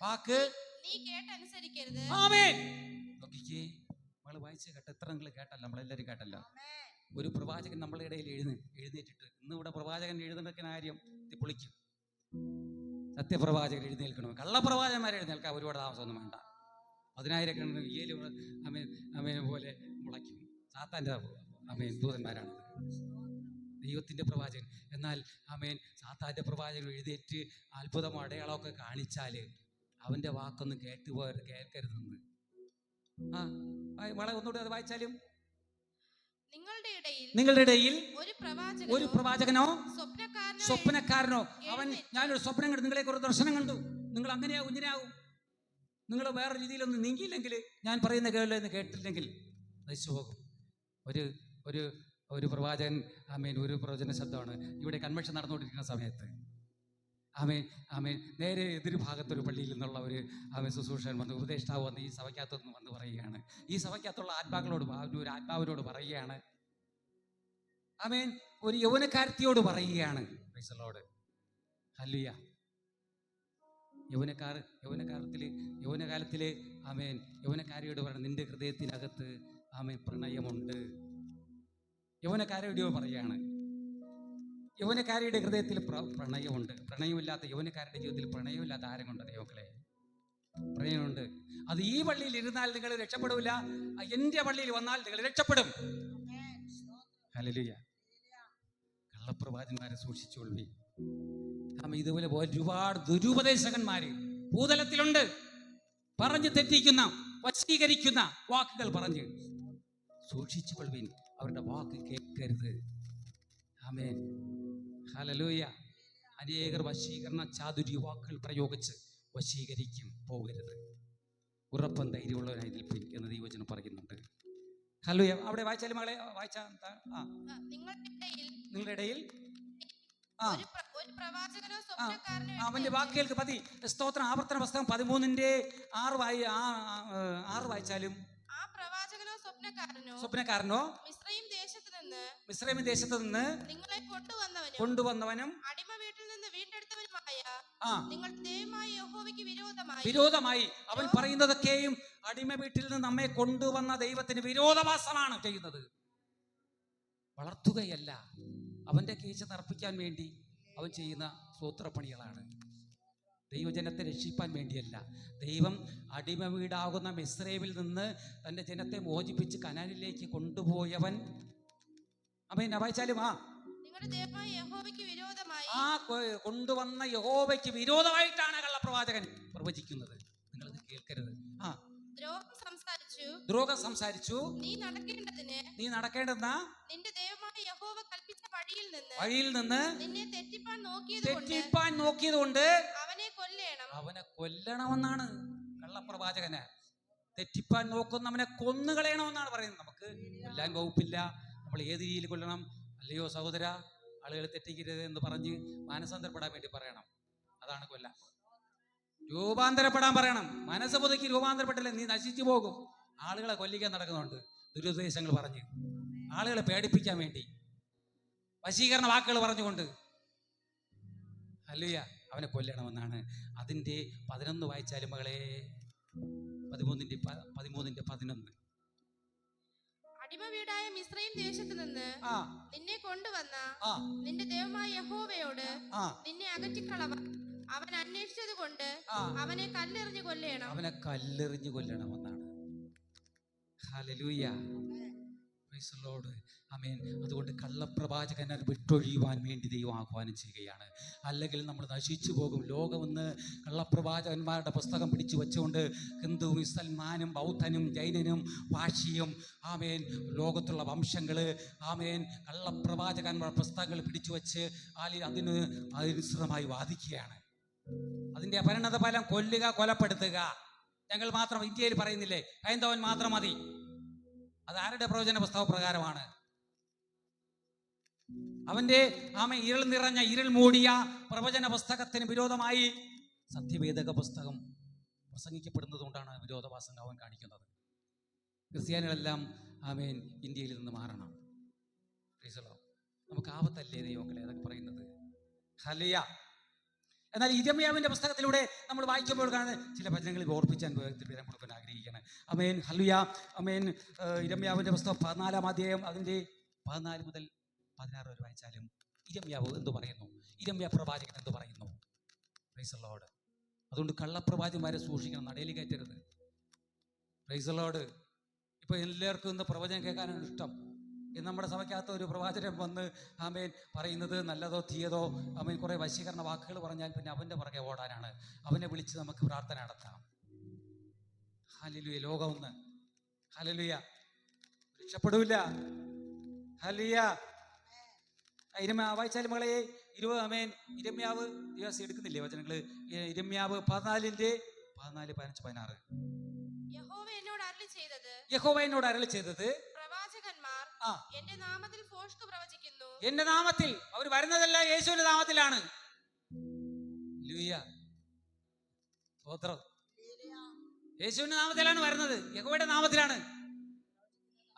വാക്ക് നീ കേട്ടനുസരിക്കരുത്. ആമേൻ. നോക്കിക്കേ, നമ്മള് വായിച്ച കേട്ട എത്ര നിങ്ങൾ കേട്ടല്ല, നമ്മളെല്ലാവരും കേട്ടല്ല. ഒരു പ്രവാചകൻ നമ്മളെ ഇടയിൽ എഴുന്നേറ്റിട്ട്, ഇന്ന് ഇവിടെ പ്രവാചകൻ എഴുന്നേൽക്കുന്ന കാര്യം പൊളിക്കും. സത്യപ്രവാചകൻ എഴുന്നേൽക്കണോ? കള്ളപ്രവാചകന്മാരെ എഴുന്നേൽക്കാൻ ഒരുപാട് താമസമൊന്നും വേണ്ട. 10,000 പോലെ മുളയ്ക്കും. സാത്താൻ്റെ ദൂതന്മാരാണ് ദൈവത്തിൻ്റെ പ്രവാചകൻ. എന്നാൽ സാത്താൻ്റെ പ്രവാചകൻ എഴുന്നേറ്റ് അത്ഭുതമോ അടയാളമൊക്കെ കാണിച്ചാൽ അവൻ്റെ വാക്കൊന്നും കേൾക്കരുതെന്ന്. വളരെ ഒന്നുകൂടി അത് വായിച്ചാലും, നിങ്ങളുടെ ഇടയിൽ ഒരു പ്രവാചകനോ സ്വപ്നക്കാരനോ ഞാനൊരു സ്വപ്നം കണ്ടു, നിങ്ങളെ കുറിച്ച് ദർശനം കണ്ടു, നിങ്ങൾ അങ്ങനെയാവും ഇങ്ങനെയാവും, നിങ്ങൾ വേറെ രീതിയിലൊന്നും നീങ്ങിയില്ലെങ്കിൽ, ഞാൻ പറയുന്ന കേൾന്ന് കേട്ടില്ലെങ്കിൽ നശിച്ചു പോകും. ഒരു പ്രവാചകൻ ഒരു പ്രവചന ശബ്ദമാണ് ഇവിടെ കൺവെൻഷൻ നടന്നുകൊണ്ടിരിക്കുന്ന സമയത്ത്. നേരെ എതിർഭാഗത്തൊരു പള്ളിയിൽ നിന്നുള്ള ഒരു ശുശ്രൂഷൻ വന്ന്, ഉപദേഷ്ടാവ് വന്ന് ഈ സഭയ്ക്കകത്തൊന്ന് വന്ന് പറയുകയാണ്. ഈ സഭയ്ക്കകത്തുള്ള ഒരു ആത്മാവിനോട് പറയുകയാണ്, ഒരു യൗവനക്കാരത്തിയോട് പറയുകയാണ്. Price the lord. ഹല്ലേലൂയ. യൗവനകാലത്തില് യൗവനക്കാരിയോട് പറയണം, നിന്റെ ഹൃദയത്തിനകത്ത് പ്രണയമുണ്ട്. യൗവനക്കാരോട് പറയുകയാണ്. യൗവനക്കാരിയുടെ ഹൃദയത്തിൽ പ്രണയമുണ്ട്. പ്രണയമില്ലാത്ത യൗവനക്കാരുടെ ജീവിതത്തിൽ പ്രണയമില്ലാത്ത ആരെങ്കിലും ദൈവങ്ങളെ പ്രണയമുണ്ട്. അത് ഈ പള്ളിയിൽ ഇരുന്നാൽ നിങ്ങൾ രക്ഷപ്പെടില്ല, എൻ്റെ പള്ളിയിൽ വന്നാൽ നിങ്ങൾ രക്ഷപ്പെടും. ഹല്ലേലൂയ. കള്ളപ്രവാചകന്മാരെ സൂക്ഷിച്ചുകൊള്ളി. ഇതുപോലെ ഒരുപാട് ദുരുപദേശകന്മാര് ഭൂതലത്തിലുണ്ട്. പറഞ്ഞു തെറ്റിക്കുന്ന, വശീകരിക്കുന്ന വാക്കുകൾ പറഞ്ഞ് സൂക്ഷിച്ചു കൊള്ളുവിൻ. അവരുടെ വാക്ക് കേൾക്കരുത്. ആമേൻ. ഹല്ലേലൂയ. അനേകർ വശീകരണ ചാതുര്യ വാക്കുകൾ പ്രയോഗിച്ച് വശീകരിക്കും. പോകരുത്. ഉറപ്പം ധൈര്യമുള്ളവരായി നിൽപ്പിൻ എന്ന് ദൈവവചനം പറയുന്നുണ്ട്. ഹല്ലേലൂയ. അവിടെ വായിച്ചാലും മകളെ വായിച്ചാ നിങ്ങളുടെ ഇടയിൽ ഒരു പ്രവാചകനോ സ്വപ്നക്കാരനോ അവന്റെ വാക്കുകൾക്ക് പതി. സ്തോത്രം. ആവർത്തന പുസ്തകം 13:6 വായിച്ചാലും ആ പ്രവാചകനോ സ്വപ്നക്കാരനോ മിസ്രയീം ദേശത്ത് നിന്ന് നിങ്ങളെ കൊണ്ടുവന്നവനും അടിമ വീട്ടിൽ നിന്ന് വീണ്ടെടുത്തവനുമായ നിങ്ങളുടെ ദൈവമായ യഹോവയ്ക്ക് വിരോധമായി അവൻ പറയുന്നതൊക്കെയും അടിമ വീട്ടിൽ നിന്ന് നമ്മെ കൊണ്ടുവന്ന ദൈവത്തിന് വിരോധാഭാസമാണ് ചെയ്യുന്നത്. വളർത്തുകയല്ല, അവന്റെ കീശ തർപ്പിക്കാൻ വേണ്ടി അവൻ ചെയ്യുന്ന സൂത്രപ്പണികളാണ്. ദൈവജനത്തെ രക്ഷിപ്പാൻ വേണ്ടിയല്ല. ദൈവം അടിമ വീടാകുന്ന മിസ്രയീമിൽ നിന്ന് തൻ്റെ ജനത്തെ മോചിപ്പിച്ച് കനാനിലേക്ക് കൊണ്ടുപോയവൻ. അമേൻ. വായിച്ചാലും കൊണ്ടുവന്ന യഹോവയ്ക്ക് വിരോധമായിട്ടാണ് കള്ളപ്രവാചകൻ പ്രവചിക്കുന്നത്. നിങ്ങളത് കേൾക്കരുത്. ദ്രോഹം സംസാരിച്ചു. നീ നടക്കേണ്ടുന്ന നിന്റെ ദൈവമായ യഹോവ കൽപ്പിച്ച വഴിയിൽ നിന്ന് നിന്നെ തെറ്റിപ്പാൻ നോക്കിയതുകൊണ്ട് അവനെ കൊല്ലണമെന്നാണ് കള്ളപ്രവാചകന്. തെറ്റിപ്പാൻ നോക്കുന്നവനെ കൊന്നുകളയണമെന്നാണ് പറയുന്നത്. നമുക്ക് കൊല്ലാൻ വകുപ്പില്ല. നമ്മൾ ഏത് രീതിയിൽ കൊല്ലണം? അല്ലയോ സഹോദര, ആളുകൾ തെറ്റിക്കരുത് എന്ന് പറഞ്ഞ് മാനസാന്തരപ്പെടാൻ വേണ്ടി പറയണം. അതാണ് കൊല്ല. രൂപാന്തരപ്പെടാൻ പറയണം. മനസ്സ് പുതുക്കി രൂപാന്തരപ്പെട്ടില്ല നീ നശിച്ചു പോകും. ആളുകളെ കൊല്ലിക്കാൻ നടക്കുന്നുണ്ട് ദുരുദ്ദേശങ്ങൾ പറഞ്ഞ്, ആളുകളെ പേടിപ്പിക്കാൻ വേണ്ടി വശീകരണ വാക്കുകൾ പറഞ്ഞുകൊണ്ട്. ഹല്ലേലൂയ. അവനെ കൊല്ലണമെന്നാണ്. അതിൻ്റെ 11 വായിച്ചാലും മകളെ, 13:11. അടിമ വീടായ മിസ്രയീം ദേശത്ത് നിന്ന് നിന്നെ കൊണ്ടുവന്ന നിന്റെ ദൈവമായ യഹോവയോട് നിന്നെ അകറ്റിക്കളവാൻ അവൻ അന്വേഷിച്ചത് കൊണ്ട് അവനെ കല്ലെറിഞ്ഞു കൊല്ലണമെന്നാണ്. ഹല്ലേലൂയ. Praise the lord. ആമേൻ. അതുകൊണ്ട് കള്ളപ്രവാചകനെ വിട്ടൊഴിയുവാൻ വേണ്ടി ദൈവം ആഹ്വാനം ചെയ്യുകയാണ്. അല്ലെങ്കിൽ നമ്മൾ നശിച്ചു പോകും. ലോകമെന്ന് കള്ളപ്രവാചകന്മാരുടെ പുസ്തകം പിടിച്ചു വെച്ചുകൊണ്ട് ഹിന്ദു, മുസൽമാനും ബൗദ്ധനും ജൈനനും പാഴ്സിയും ആമേൻ ലോകത്തുള്ള വംശങ്ങൾ ആമേൻ കള്ളപ്രവാചകന്മാരുടെ പുസ്തകങ്ങൾ പിടിച്ചു വെച്ച് അതിനുസൃതമായി വാദിക്കുകയാണ്. അതിൻ്റെ പരിണത ഫലം കൊല്ലുക, കൊലപ്പെടുത്തുക. ഞങ്ങൾ മാത്രം ഇന്ത്യയിൽ പറയുന്നില്ലേ, ഹൈന്ദവൻ മാത്രം മതി. അതാരുടെ പ്രവചന പുസ്തക പ്രകാരമാണ്? അവന്റെ ഇരുൾ നിറഞ്ഞ ഇരുൾ മൂടിയ പ്രവചന പുസ്തകത്തിന് വിരോധമായി സത്യവേദക പുസ്തകം പ്രസംഗിക്കപ്പെടുന്നത് കൊണ്ടാണ് വിരോധാഭാസം അവൻ കാണിക്കുന്നത്. ക്രിസ്ത്യാനികളെല്ലാം ആമേൻ ഇന്ത്യയിൽ നിന്ന് മാറണം. നമുക്ക് ആപത്തല്ലേ ദൈവങ്ങളെ അതൊക്കെ പറയുന്നത്? ഹല്ലേലൂയ. എന്നാൽ ഇരമ്യാവിന്റെ പുസ്തകത്തിലൂടെ നമ്മൾ വായിക്കുമ്പോൾ കാണുന്ന ചില വചനങ്ങളിൽ ഓർപ്പിച്ചാൻ പേരം കൊടുക്കാൻ ആഗ്രഹിക്കുകയാണ്. ആമേൻ. ഹല്ലേലൂയ. ആമേൻ. ഇരമ്യാവിന്റെ പുസ്തകം 14-ാം അധ്യായം അതിൻ്റെ 14 മുതൽ 16 വരെ വായിച്ചാലും ഇരമ്യാവ് എന്ത് പറയുന്നു? ഇരമ്യ പ്രവാചകൻ എന്ത് പറയുന്നു? Price the Lord. അതുകൊണ്ട് കള്ളപ്രവാചകന്മാരെ സൂക്ഷിക്കണം, നടയിൽ കയറ്റരുത്. Price the Lord. ഇപ്പൊ എല്ലാവർക്കും ഇന്ന് പ്രവചനം കേൾക്കാനാണ് ഇഷ്ടം. നമ്മുടെ സഭയ്ക്കകത്ത് ഒരു പ്രവാചകൻ വന്ന് ആമേൻ പറയുന്നത് നല്ലതോ തീയതോ ആമേൻ കുറെ വശീകരണ വാക്കുകൾ പറഞ്ഞാൽ പിന്നെ അവന്റെ പുറകെ ഓടാനാണ്. അവനെ വിളിച്ച് നമുക്ക് പ്രാർത്ഥന നടത്താം. ഹല്ലേലൂയ. ലോകം ഒന്ന് ഹല്ലേലൂയ രക്ഷപ്പെടൂല. ഹല്ലേലൂയ. വായിച്ചാലും മകളെ 20 ആമേൻ ഇരമ്യാവ് ദിവസം എടുക്കുന്നില്ലേ വചനങ്ങള്? ഇരമ്യാവ് 14:15-16. യഹോവ എന്നോട് അരുളി ചെയ്തത് പ്രവാചകന്മാർ എന്റെ നാമത്തിൽ ഭോഷ്ക് പ്രവചിക്കുന്നു. എന്റെ നാമത്തിൽ അവർ വരുന്നതല്ല, യേശുവിന്റെ നാമത്തിലാണ്. യേശുവിന്റെ നാമത്തിലാണ് വരുന്നത്, യഹോവയുടെ നാമത്തിലാണ്.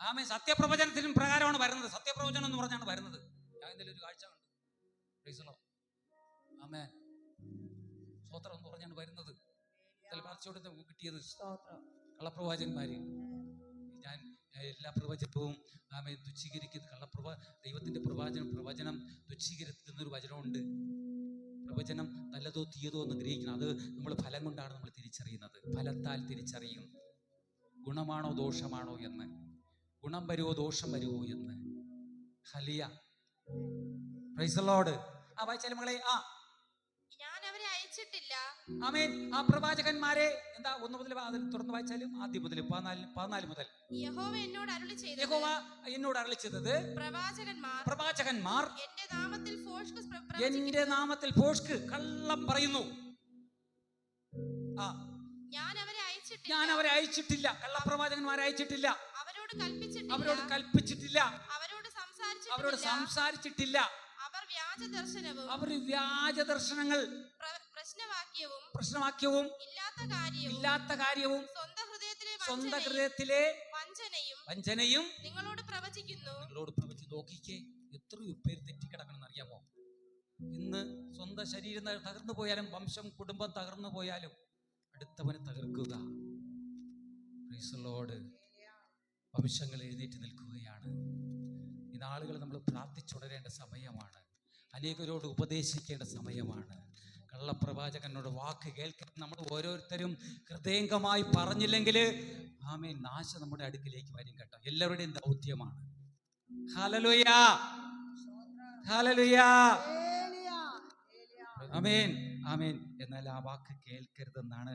ആമേൻ. സത്യപ്രവചനത്തിനും പ്രകാരമാണ് വരുന്നത്. സത്യപ്രവചനം എന്ന് പറഞ്ഞാണ് വരുന്നത്. ഞാൻ എന്തെങ്കിലും ഒരു കാഴ്ച കണ്ടു. ആമേൻ. സ്തോത്രം എന്ന് പറഞ്ഞാണ് വരുന്നത്. കിട്ടിയത് കള്ളപ്രവാചകന്മാര്. ഞാൻ എല്ലാ പ്രവചനവും ആമേൻ തുച്ഛീകരിക്കുന്ന ദൈവത്തിൻ്റെ പ്രവചനം തുച്ഛീകരിക്കുന്നൊരു വചനമുണ്ട്. പ്രവചനം നല്ലതോ തീയതോ എന്ന് ഗ്രഹിക്കണം. അത് നമ്മൾ ഫലം കൊണ്ടാണ് നമ്മൾ തിരിച്ചറിയുന്നത്. ഫലത്താൽ തിരിച്ചറിയും ഗുണമാണോ ദോഷമാണോ എന്ന്, ഗുണം വരുമോ ദോഷം വരുമോ എന്ന്. Hallelujah, praise the Lord. വായിച്ചാലും മകളെ. ഞാൻ അവരെ അയച്ചിട്ടില്ല. ആമേൻ. ആ പ്രവാചകന്മാരെ എന്താ 1 മുതൽ തുറന്ന് വായിച്ചാലും ആദ്യം മുതൽ 14 മുതൽ യഹോവ എന്നോട് അരുളി ചെയ്തത് പ്രവാചകന്മാർ എന്റെ നാമത്തിൽ ഭോഷ്ക് കള്ളം പറയുന്നു. ഞാൻ അവരെ അയച്ചിട്ടില്ല. കള്ളപ്രവാചകന്മാരെ അയച്ചിട്ടില്ല. അവരോട് കൽപ്പിച്ചിട്ടില്ല. അവരോട് സംസാരിച്ചിട്ടില്ല. അവർ വ്യാജ ദർശനങ്ങൾ, പ്രശ്നവാക്യവും ഇല്ലാത്ത കാര്യവും സ്വന്തം ഹൃദയത്തിലെ വഞ്ചനയും നിങ്ങളോട് പ്രവചിക്കുന്നു. നോക്കിക്കേ, എത്രയോ പേര് തെറ്റിക്കിടക്കണം അറിയാമോ? ഇന്ന് സ്വന്തം ശരീരം തകർന്നു പോയാലും, വംശം കുടുംബം തകർന്നു പോയാലും അടുത്തവനെ തകർക്കുക. Price the Lord. വംശങ്ങൾ എഴുന്നേറ്റ് നിൽക്കുകയാണ്. ഈ നാളുകൾ നമ്മൾ പ്രാർത്ഥിച്ചുണരേണ്ട സമയമാണ്. അനേകരോട് ഉപദേശിക്കേണ്ട സമയമാണ്. കള്ളപ്രവാചകനോട് വാക്ക് കേൾക്കാൻ നമ്മൾ ഓരോരുത്തരും ഹൃദയംഗമായി പറഞ്ഞില്ലെങ്കിൽ ആമേൻ, നാശം നമ്മുടെ അടുക്കിലേക്ക് വരും കേട്ടോ. എല്ലാവരുടെയും ദൗത്യമാണ്. ഹല്ലേലൂയ, ഹല്ലേലൂയ, ആമേൻ, ആമേൻ. എന്നാൽ ആ വാക്ക് കേൾക്കരുതെന്നാണ്.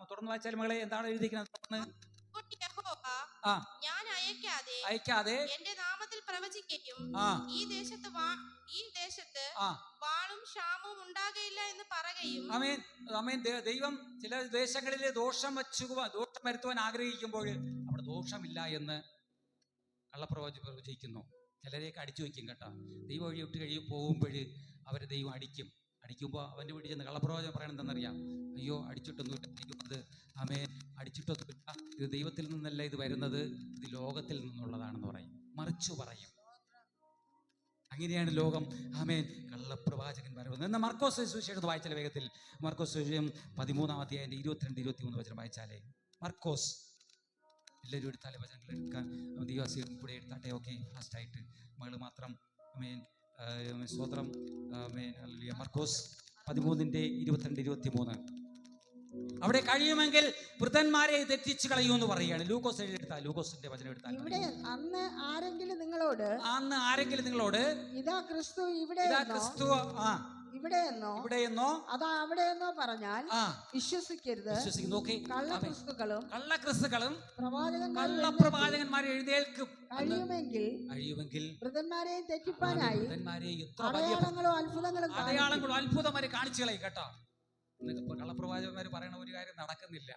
തുടർന്ന് വായിച്ചാൽ മകളെ എന്താണ് എഴുതിയിരിക്കുന്നത്? ഞാൻ അയക്കാതെ എന്റെ നാമത്തിൽ പ്രവചിക്കുകയും ഈ ദേശത്ത് വാളും ക്ഷാമവും ഉണ്ടാകയില്ല എന്ന് പറയുകയും. ആമേൻ, ആമേൻ. ദൈവം ചില ദേശങ്ങളിൽ ദോഷം വരുത്തുവാൻ ആഗ്രഹിക്കുമ്പോൾ അവിടെ ദോഷമില്ല എന്ന് കള്ളപ്രവചിക്കുന്നു. ചിലരെയൊക്കെ അടിച്ചു വയ്ക്കും കേട്ടോ. ദൈവം വഴി വിട്ട് കഴിയും പോകുമ്പോൾ അവരെ ദൈവം അടിക്കുമ്പോൾ അവൻ്റെ വീട്ടിൽ ചെന്ന് കള്ളപ്രവചനം പറയണം എന്തെന്നറിയാം? അയ്യോ, അടിച്ചിട്ടൊന്നുമില്ല, ദൈവം അത് ആമേൻ അടിച്ചിട്ടൊന്നുമില്ല, ഇത് ദൈവത്തിൽ നിന്നല്ല ഇത് വരുന്നത്, ഇത് ലോകത്തിൽ നിന്നുള്ളതാണെന്ന് പറയും, മറിച്ചു പറയും. അങ്ങനെയാണ് ലോകം ആമേൻ കള്ളപ്രവാചകന്മാർ വന്നത്. എന്നാൽ മർക്കോസ് സുവിശേഷം വായിച്ചാൽ വേഗത്തിൽ മർക്കോസ് സുവിശേഷം 13-ാം അധ്യായം 22-23 വചനം വായിച്ചാലേ. മർക്കോസ് എല്ലാവരും എടുത്താലേ വചനങ്ങൾ എടുക്കാൻ ദിവസം കൂടെ എടുത്താട്ടെ. ഓക്കെ, ഫാസ്റ്റായിട്ട് മകള് മാത്രം. ആമേൻ, സ്തോത്രം. ആമേൻ, ഹല്ലേലൂയ. മർക്കോസ് 13:22-23. അവിടെ കഴിയുമെങ്കിൽ വൃദ്ധന്മാരെ തെറ്റിച്ച് കളയൂന്ന് പറയുകയാണ്. ലൂക്കോസ് എഴുതിയെടുത്താൽ, ലൂക്കോസിന്റെ വചനം എടുത്താൽ, അന്ന് ആരെങ്കിലും നിങ്ങളോട് ഇതാ ക്രിസ്തു ഇവിടെയെന്നോ അതാ അവിടെയെന്നോ പറഞ്ഞാൽ വിശ്വസിക്കരുത്. കള്ളക്രിസ്തുക്കളും കള്ളപ്രവാചകന്മാരെ എഴുന്നേൽക്കും. കഴിയുമെങ്കിൽ വൃദ്ധന്മാരെയും തെറ്റിപ്പാനായി അടയാളങ്ങളും അത്ഭുതമാരെ കാണിച്ചു കളയും കേട്ടോ. കള്ളപ്രവാചകന്മാർ പറയണ ഒരു കാര്യം നടക്കുന്നില്ല.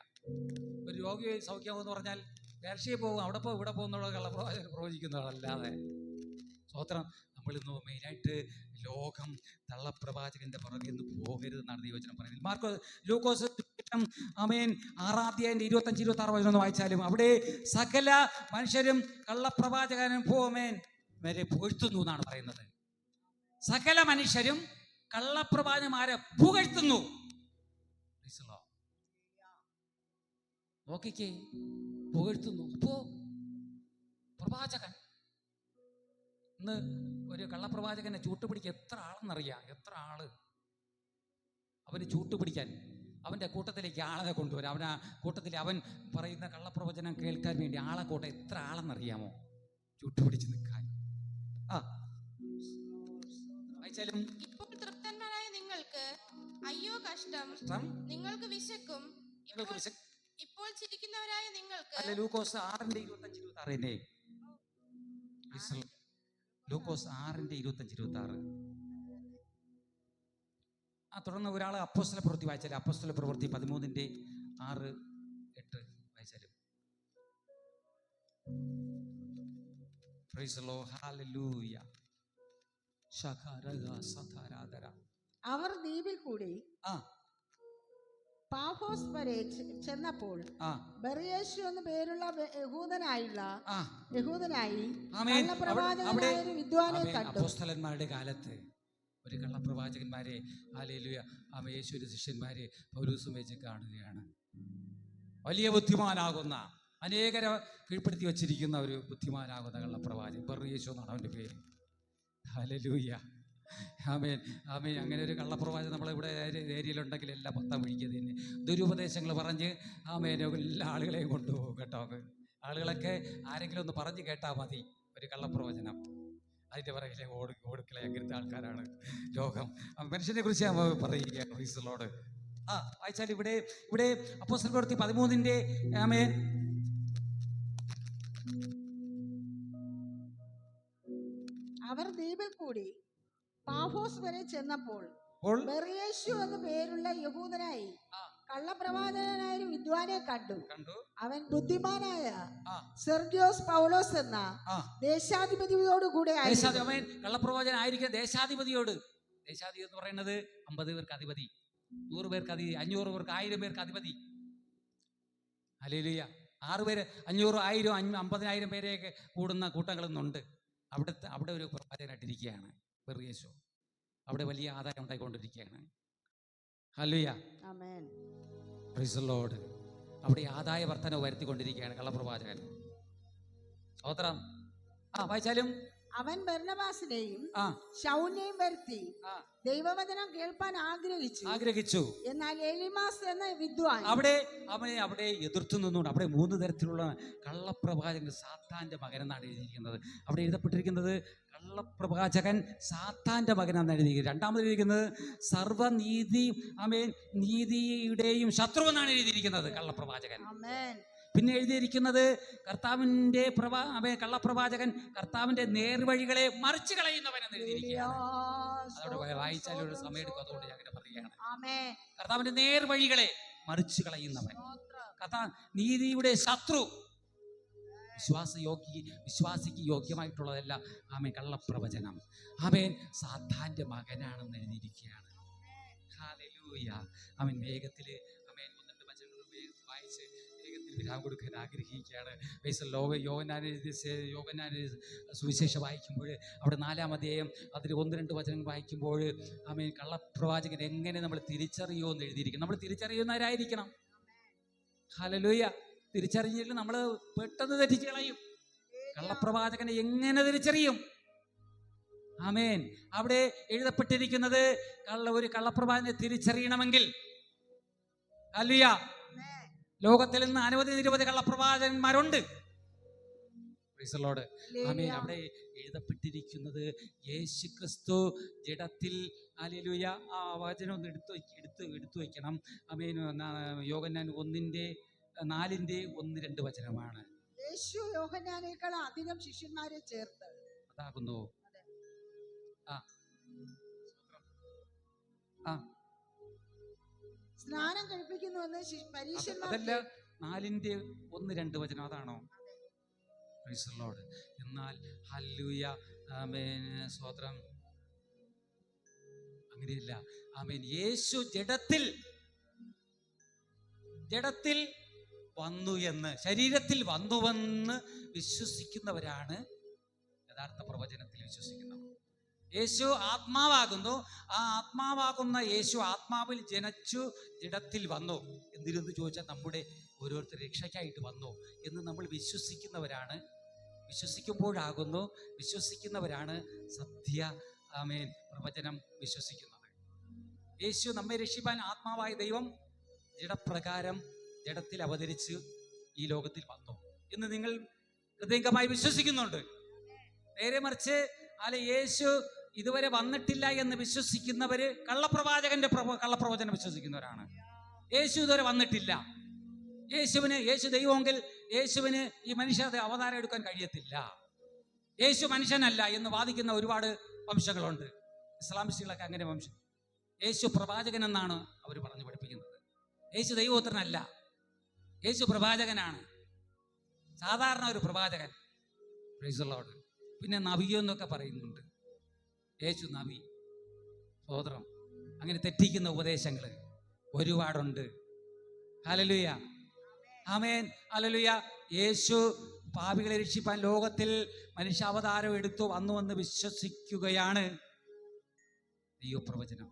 ഒരു രോഗി സൗഖ്യമെന്ന് പറഞ്ഞാൽ പേർഷ്യയിൽ പോകും, അവിടെ പോകും, ഇവിടെ പോകുന്നുള്ള കള്ളപ്രവാചകൻ പ്രവചിക്കുന്നതല്ലാതെ. സ്വോത്രം. നമ്മളിന്ന് മെയിനായിട്ട് ലോകം കള്ളപ്രവാചകന്റെ പുറകിൽ നിന്ന് പോകരുതെന്നാണ് ദൈവവചനം പറയുന്നത്. ലൂക്കോസ് ആമേൻ 6-ാം അധ്യായം 25-26 വചനം വായിച്ചാലും അവിടെ സകല മനുഷ്യരും കള്ളപ്രവാചകനും പോമേൻ വരെ പുകഴ്ത്തുന്നു എന്നാണ് പറയുന്നത്. സകല മനുഷ്യരും കള്ളപ്രവാചകന്മാരെ പുകഴ്ത്തുന്നു. നോക്കിക്കേ, പുകഴ്ത്തുന്നു. അപ്പോ പ്രവാചകൻ ഇന്ന് ഒരു കള്ളപ്രവാചകനെ ചൂട്ടുപിടിക്കാൻ എത്ര ആളെന്നറിയാം? എത്ര ആള് അവന് ചൂട്ടുപിടിക്കാൻ അവൻ്റെ കൂട്ടത്തിലേക്ക് ആളെ കൊണ്ടുവരാം. അവൻ ആ കൂട്ടത്തിൽ അവൻ പറയുന്ന കള്ളപ്രവചനം കേൾക്കാൻ വേണ്ടി ആളെ കൂട്ടം എത്ര ആളെന്നറിയാമോ? ചൂട്ടുപിടിച്ച് നിൽക്കാൻ. വായിച്ചാലും ഇപ്പോൾ തൃപ്തന്മാരായ നിങ്ങൾക്ക് അയ്യോ കഷ്ടം, നിങ്ങൾക്ക് വിശക്കും. ഇപ്പോൾ ചിരിക്കുന്നവരായ നിങ്ങൾക്ക്. അല്ല, ലൂക്കോസ് 6:25-26. ലൂക്കോസ് 6:25-26. തുടർന്ന് ഒരാൾ അപ്പോസ്തല പ്രവൃത്തി വായിച്ചാലും, അപ്പോസ്തല പ്രവൃത്തി 13:6-8 വായിച്ചാലും. പ്രൈസ് ദി ലോർഡ്, ഹല്ലേലൂയ. അവർ ദ്വീപിൽ കൂടി പാഫോസ് വരെ ചെന്നപ്പോൾ ബർയേശു എന്ന് പേരുള്ള യഹൂദനായി കള്ളപ്രവാചകനായ ഒരു വിദ്വാനെ കണ്ടു. അപ്പോസ്തലന്മാരുടെ കാലത്ത് ഒരു കള്ളപ്രവാചകന്മാരെ ഹല്ലേലൂയ യേശുവിന്റെ ശിഷ്യന്മാരെ പൗലോസും വെച്ച് കാണുകയാണ്. വലിയ ബുദ്ധിമാനാകുന്ന അനേകരെ കീഴ്പ്പെടുത്തി വച്ചിരിക്കുന്ന ഒരു ബുദ്ധിമാനാകുന്ന കള്ളപ്രവാചകൻ ബർയേശു എന്നാണ് അവൻ്റെ പേര്. ഹല്ലേലൂയ. ആമേൻ ആമേൻ. അങ്ങനെ ഒരു കള്ളപ്രവാചകൻ നമ്മളിവിടെ ഏരിയയിലുണ്ടെങ്കിൽ എല്ലാം മൊത്തം വിളിക്കുക തന്നെ ദുരുപദേശങ്ങൾ പറഞ്ഞ് ആമേൻ എല്ലാ ആളുകളെയും കൊണ്ടുപോകും കേട്ടോ. ആളുകളൊക്കെ ആരെങ്കിലും ഒന്ന് പറഞ്ഞ് കേട്ടാൽ മതി ഒരു കള്ളപ്രവചനം, അതിൻ്റെ പുറകിലെ ഓടുക്കളെ അങ്ങനത്തെ ആൾക്കാരാണ് ലോകം. മനുഷ്യനെ കുറിച്ച് ഞാൻ പറയുകയാണ്. ക്രൈസ്തലോട് വായിച്ചാൽ ഇവിടെ അപ്പോസ്തല പ്രവൃത്തി 13 ആമേൻ അവർ ദ്വീപിൽ കൂടി പാഫോസ് വരെ ചെന്നപ്പോൾ ബർയേശു എന്ന് പേരുള്ള യഹൂദനായി കള്ളപ്രവാചകനായ ഒരു വിദ്വാനെ കണ്ടു. അവൻ ബുദ്ധിമാനായ സെർഗ്യോസ് പൗലോസ് എന്ന ദേശാധിപതിയോട് കൂടെ അവൻ കള്ളപ്രവാചകൻ ആയിരിക്കും. ദേശാധിപതിയോട്, ദേശാധിപതി എന്ന് പറയുന്നത് 50 പേർക്ക് അധിപതി, 100 പേർക്ക് 500 പേർക്ക് 1000 പേർക്ക് അധിപതി. ഹല്ലേലൂയ. 6 പേര് 500 1000 50,000 പേരെയൊക്കെ കൂടുന്ന കൂട്ടങ്ങളൊന്നുണ്ട്. അവിടെ ഒരു പ്രവാചകനായിട്ടിരിക്കുകയാണ് ബർയേശു. അവിടെ വലിയ ആദായം ഉണ്ടായിക്കൊണ്ടിരിക്കുകയാണ്. ഹല്ലേലൂയ. ആമേൻ. Praise the lord. അവിടെ ആദായ വർധന വരുത്തിക്കൊണ്ടിരിക്കുകയാണ് കള്ളപ്രവാചകൻ. സ്തോത്രം. വായിച്ചാലും അവൻ ബർന്നബാസിനെയും ശൗലിനെയും വരുത്തി ദൈവവചനം കേൾപ്പാൻ ആഗ്രഹിച്ചു. എന്നാൽ എലിമാസ് എന്ന വിദ്വാൻ അവിടെ എതിർത്തു നിന്നുകൊണ്ട് അവിടെ 3 തരത്തിലുള്ള കള്ളപ്രവാചകൻ സാത്താന്റെ മകൻ എന്നാണ് എഴുതിയിരിക്കുന്നത്. അവിടെ എഴുതപ്പെട്ടിരിക്കുന്നത് കള്ളപ്രവാചകൻ സാത്താന്റെ മകനാണ് എഴുതിയിരിക്കുന്നത്. രണ്ടാമത് എഴുതിയിരിക്കുന്നത് സർവ്വനീതി നീതിയുടെയും ശത്രു എന്നാണ് എഴുതിയിരിക്കുന്നത് കള്ളപ്രവാചകൻ. പിന്നെ എഴുതിയിരിക്കുന്നത് കർത്താവിന്റെ കള്ളപ്രവാചകൻ കർത്താവിന്റെ നേർവഴികളെ മറിച്ചു കളയുന്നവൻ എന്ന് എഴുതിയിരിക്കുകയാണ്. അതോടെ വായിച്ചാൽ ഒരു സമയം എടുക്കും, അതുകൊണ്ട് ഞാൻ അങ്ങനെ പറയുകയാണ്. കർത്താവിന്റെ നേർവഴികളെ മറിച്ചു കളയുന്നവൻ, നീതിയുടെ ശത്രു, വിശ്വാസിക്ക് യോഗ്യമായിട്ടുള്ളതല്ല ആമേൻ കള്ളപ്രവചനം. ആമേൻ സാത്താന്റെ മകനാണെന്ന് എഴുതിയിരിക്കുകയാണ്. ഹല്ലേലൂയ. ആമേൻ വേഗത്തില് ആമേൻ 1-2 വചനങ്ങൾ വായിച്ച് വിരാം കൊടുക്കാൻ ആഗ്രഹിക്കുകയാണ്. യോഹന്നാൻ സുവിശേഷം വായിക്കുമ്പോൾ അവിടെ 4-ാം അധ്യായം അതിൽ 1-2 വചനങ്ങൾ വായിക്കുമ്പോൾ ആമേൻ കള്ളപ്രവാചകൻ എങ്ങനെ നമ്മൾ തിരിച്ചറിയുമോ എന്ന് എഴുതിയിരിക്കണം. നമ്മൾ തിരിച്ചറിയുന്നവരായിരിക്കണം. ഹല്ലേലൂയ. തിരിച്ചറിഞ്ഞിട്ട് നമ്മൾ പെട്ടെന്ന് തെറ്റിച്ച് കളയും. കള്ളപ്രവാചകനെ എങ്ങനെ തിരിച്ചറിയും? ആമേൻ. അവിടെ എഴുതപ്പെട്ടിരിക്കുന്നത് ഒരു കള്ളപ്രവാചകനെ തിരിച്ചറിയണമെങ്കിൽ ഹല്ലേലൂയ, ലോകത്തിൽ നിന്ന് നിരവധി കള്ളപ്രവാചകന്മാരുണ്ട്. Praise the lord. ആമേൻ. അവിടെ എഴുതപ്പെട്ടിരിക്കുന്നത് യേശുക്രിസ്തു ജഡത്തിൽ, ഹല്ലേലൂയ, ആ വചനം ഒന്ന് എടുത്തു വയ്ക്കണം. ആമേൻ. യോഹന്നാൻ 1:4-1-2 വചനമാണ്. യേശു യോഹന്നാനേക്കാൾ അധികം ശിഷ്യന്മാരെ ചേർത്ത് അതാകുന്നു. സ്നാനം കഴിപ്പിക്കുന്നുവെന്ന് പരീശന്മാർ. അതല്ല 4:1-2 വചനം അതാണോ? Price the Lord. എന്നാൽ ഹല്ലേലൂയ, ആമേൻ, സ്തോത്രം, അങ്ങനെയല്ല. ആമേൻ. യേശു ജഡത്തിൽ വന്നു എന്ന്, ശരീരത്തിൽ വന്നുവെന്ന് വിശ്വസിക്കുന്നവരാണ് യഥാർത്ഥ പ്രവചനത്തിൽ വിശ്വസിക്കുന്നവർ. യേശു ആത്മാവാകുന്നു. ആ ആത്മാവാകുന്ന യേശു ആത്മാവിൽ ജനിച്ചു ജഡത്തിൽ വന്നു. എന്തിനെന്ന് ചോദിച്ചാൽ നമ്മുടെ ഓരോരുത്തർ രക്ഷയ്ക്കായിട്ട് വന്നു എന്ന് നമ്മൾ വിശ്വസിക്കുമ്പോഴാണ് സത്യ ആമേൻ പ്രവചനം വിശ്വസിക്കുന്നത്. യേശു നമ്മെ രക്ഷിപ്പാൻ ആത്മാവായ ദൈവം ജഡപ്രകാരം ജഡത്തിൽ അവതരിച്ച് ഈ ലോകത്തിൽ വന്നു എന്ന് നിങ്ങൾ ഹൃദയംഗമായി വിശ്വസിക്കുന്നുണ്ട്. നേരെ മറിച്ച് യേശു ഇതുവരെ വന്നിട്ടില്ല എന്ന് വിശ്വസിക്കുന്നവര് കള്ളപ്രവചനം വിശ്വസിക്കുന്നവരാണ്. യേശു ഇതുവരെ വന്നിട്ടില്ല. യേശു ദൈവമെങ്കിൽ യേശുവിന് ഈ മനുഷ്യ അവതാരം എടുക്കാൻ കഴിയത്തില്ല. യേശു മനുഷ്യനല്ല എന്ന് വാദിക്കുന്ന ഒരുപാട് വംശങ്ങളുണ്ട്. ഇസ്ലാമിസ്റ്റുകളൊക്കെ അങ്ങനെ വംശം. യേശു പ്രവാചകൻ എന്നാണ് അവർ പറഞ്ഞു പഠിപ്പിക്കുന്നത്. യേശു ദൈവപുത്രനല്ല, യേശു പ്രവാചകനാണ്, സാധാരണ ഒരു പ്രവാചകൻ. Price the Lord. പിന്നെ നബിയെന്നൊക്കെ പറയുന്നുണ്ട്. യേശു നബി, സ്തോത്രം. അങ്ങനെ തെറ്റിക്കുന്ന ഉപദേശങ്ങൾ ഒരുപാടുണ്ട്. ഹല്ലേലൂയ. ആമേൻ. ഹല്ലേലൂയ. യേശു പാപികളെ രക്ഷിപ്പാൻ ലോകത്തിൽ മനുഷ്യാവതാരം എടുത്തു വന്നുവെന്ന് വിശ്വസിക്കുകയാണ് ദൈവപ്രവചനം.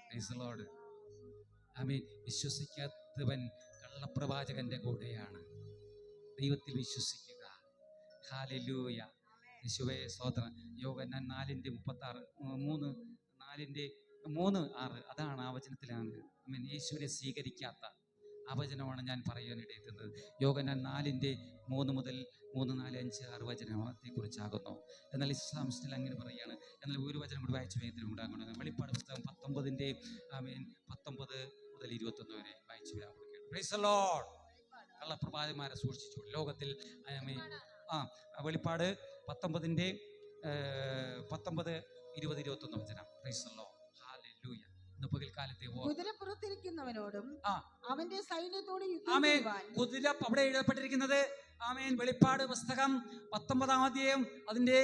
Praise the lord. ആമേൻ. വിശ്വസിക്കാത്തവൻ കള്ളപ്രവാചകന്റെ കൂടെയാണ്. ദൈവത്തിൽ വിശ്വസിക്കുക. ഹല്ലേലൂയ. യേശുവേ സ്തോത്രം. യോഹന്നാൻ 4:36 അതാണ് ആ വചനത്തിലാണ് യേശുവിനെ സ്വീകരിക്കാത്ത ആ വചനമാണ് ഞാൻ പറയാനിടയെത്തുന്നത്. യോഹന്നാൻ 4:3 മുതൽ 3, 4, 5, 6 വചനത്തെ കുറിച്ചാകുന്നു. എന്നാൽ ഇസ്ലാമിസ്റ്റിൽ അങ്ങനെ പറയുകയാണ്. എന്നാൽ ഒരു വചനം കൂടി വായിച്ചു വേഗത്തിലും ഉണ്ടാകുന്നത് വെളിപ്പാട് പുസ്തകം 19 മുതൽ 21 വരെ വായിച്ചു വരാൻ കൊടുക്കുകയാണ്. Price the Lord. കള്ളപ്രവാചകന്മാരെ സൂക്ഷിച്ചു ലോകത്തിൽ. വെളിപ്പാട് 19, 20, 21 വചനം. Price the lord. ഹല്ലേലൂയ. ഇന്ന് പകൽക്കാലത്തെ കുതിരപ്പുറത്തിരിക്കുന്നവനോടും അവന്റെ സൈന്യത്തോട് കുതിര അവിടെ എഴുതപ്പെട്ടിരിക്കുന്നത്. ആമേൻ. വെളിപ്പാട് പുസ്തകം 19-ാം അധ്യായം അതിന്റെ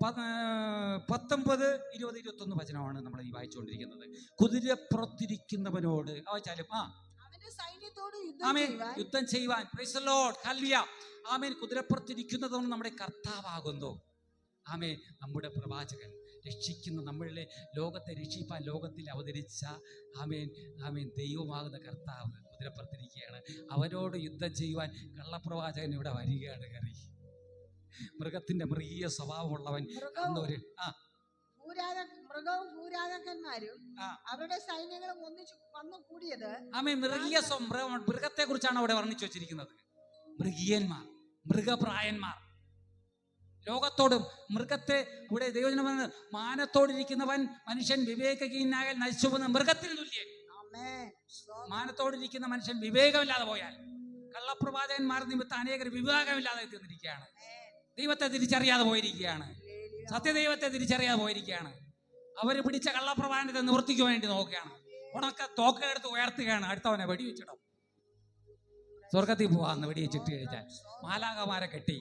19, 20, 21 വചനമാണ് നമ്മൾ ഈ വായിച്ചുകൊണ്ടിരിക്കുന്നത്. കുതിരപ്പുറത്തിരിക്കുന്നവനോട് യുദ്ധം ചെയ്യുവാൻ. Price the lord. ഹല്ലേലൂയ. ആമേൻ. കുതിരപ്പുറത്തിരിക്കുന്നതാണ് നമ്മുടെ കർത്താവാകുന്നു. ആമേൻ. നമ്മുടെ പ്രവാചകൻ രക്ഷിക്കുന്ന നമ്മളിലെ ലോകത്തെ രക്ഷിപ്പാൻ ലോകത്തിൽ അവതരിച്ച ആമേൻ ദൈവമാകുന്ന കർത്താവ് കുതിരപ്പുറത്തിരിക്കുകയാണ്. അവരോട് യുദ്ധം ചെയ്യുവാൻ കള്ളപ്രവാചകൻ ഇവിടെ വരികയാണ്. കറി മൃഗത്തിന്റെ മൃഗീയ സ്വഭാവമുള്ളവൻ മൃഗവും ഭൂരാജാക്കന്മാരും അവരുടെ സൈന്യങ്ങളും ഒന്നിച്ചു വന്നു കൂടിയത്. മൃഗത്തെ കുറിച്ചാണ് അവിടെ വർണ്ണിച്ചു വെച്ചിരിക്കുന്നത്. മൃഗീയന്മാർ, മൃഗപ്രായന്മാർ. ലോകത്തോടും മൃഗത്തെ ഇവിടെ ദൈവജനം മാനത്തോടിരിക്കുന്നവൻ മനുഷ്യൻ വിവേകഹീനായാൽ നശിച്ചു പോകുന്ന മൃഗത്തിന് തുല്യൻ. മാനത്തോടിരിക്കുന്ന മനുഷ്യൻ വിവേകമില്ലാതെ പോയാൽ, കള്ളപ്രവാചകന്മാർ നിമിത്തം അനേകർ വിവേകമില്ലാതെ തീർന്നിരിക്കുകയാണ്. ദൈവത്തെ തിരിച്ചറിയാതെ പോയിരിക്കുകയാണ്. സത്യദൈവത്തെ തിരിച്ചറിയാതെ പോയിരിക്കുകയാണ്. അവർ പിടിച്ച കള്ളപ്രവാചകത്തെ നിവർത്തിക്കുവാൻ വേണ്ടി നോക്കുകയാണ്. ഉണക്ക തോക്കെടുത്ത് ഉയർത്തുകയാണ്. അടുത്തവനെ വെടിവെച്ചിടും. സ്വർഗത്തിൽ പോവാന്ന് വെടിവെച്ചിട്ട് കഴിച്ചാൽ മാലാഖമാരെ കെട്ടി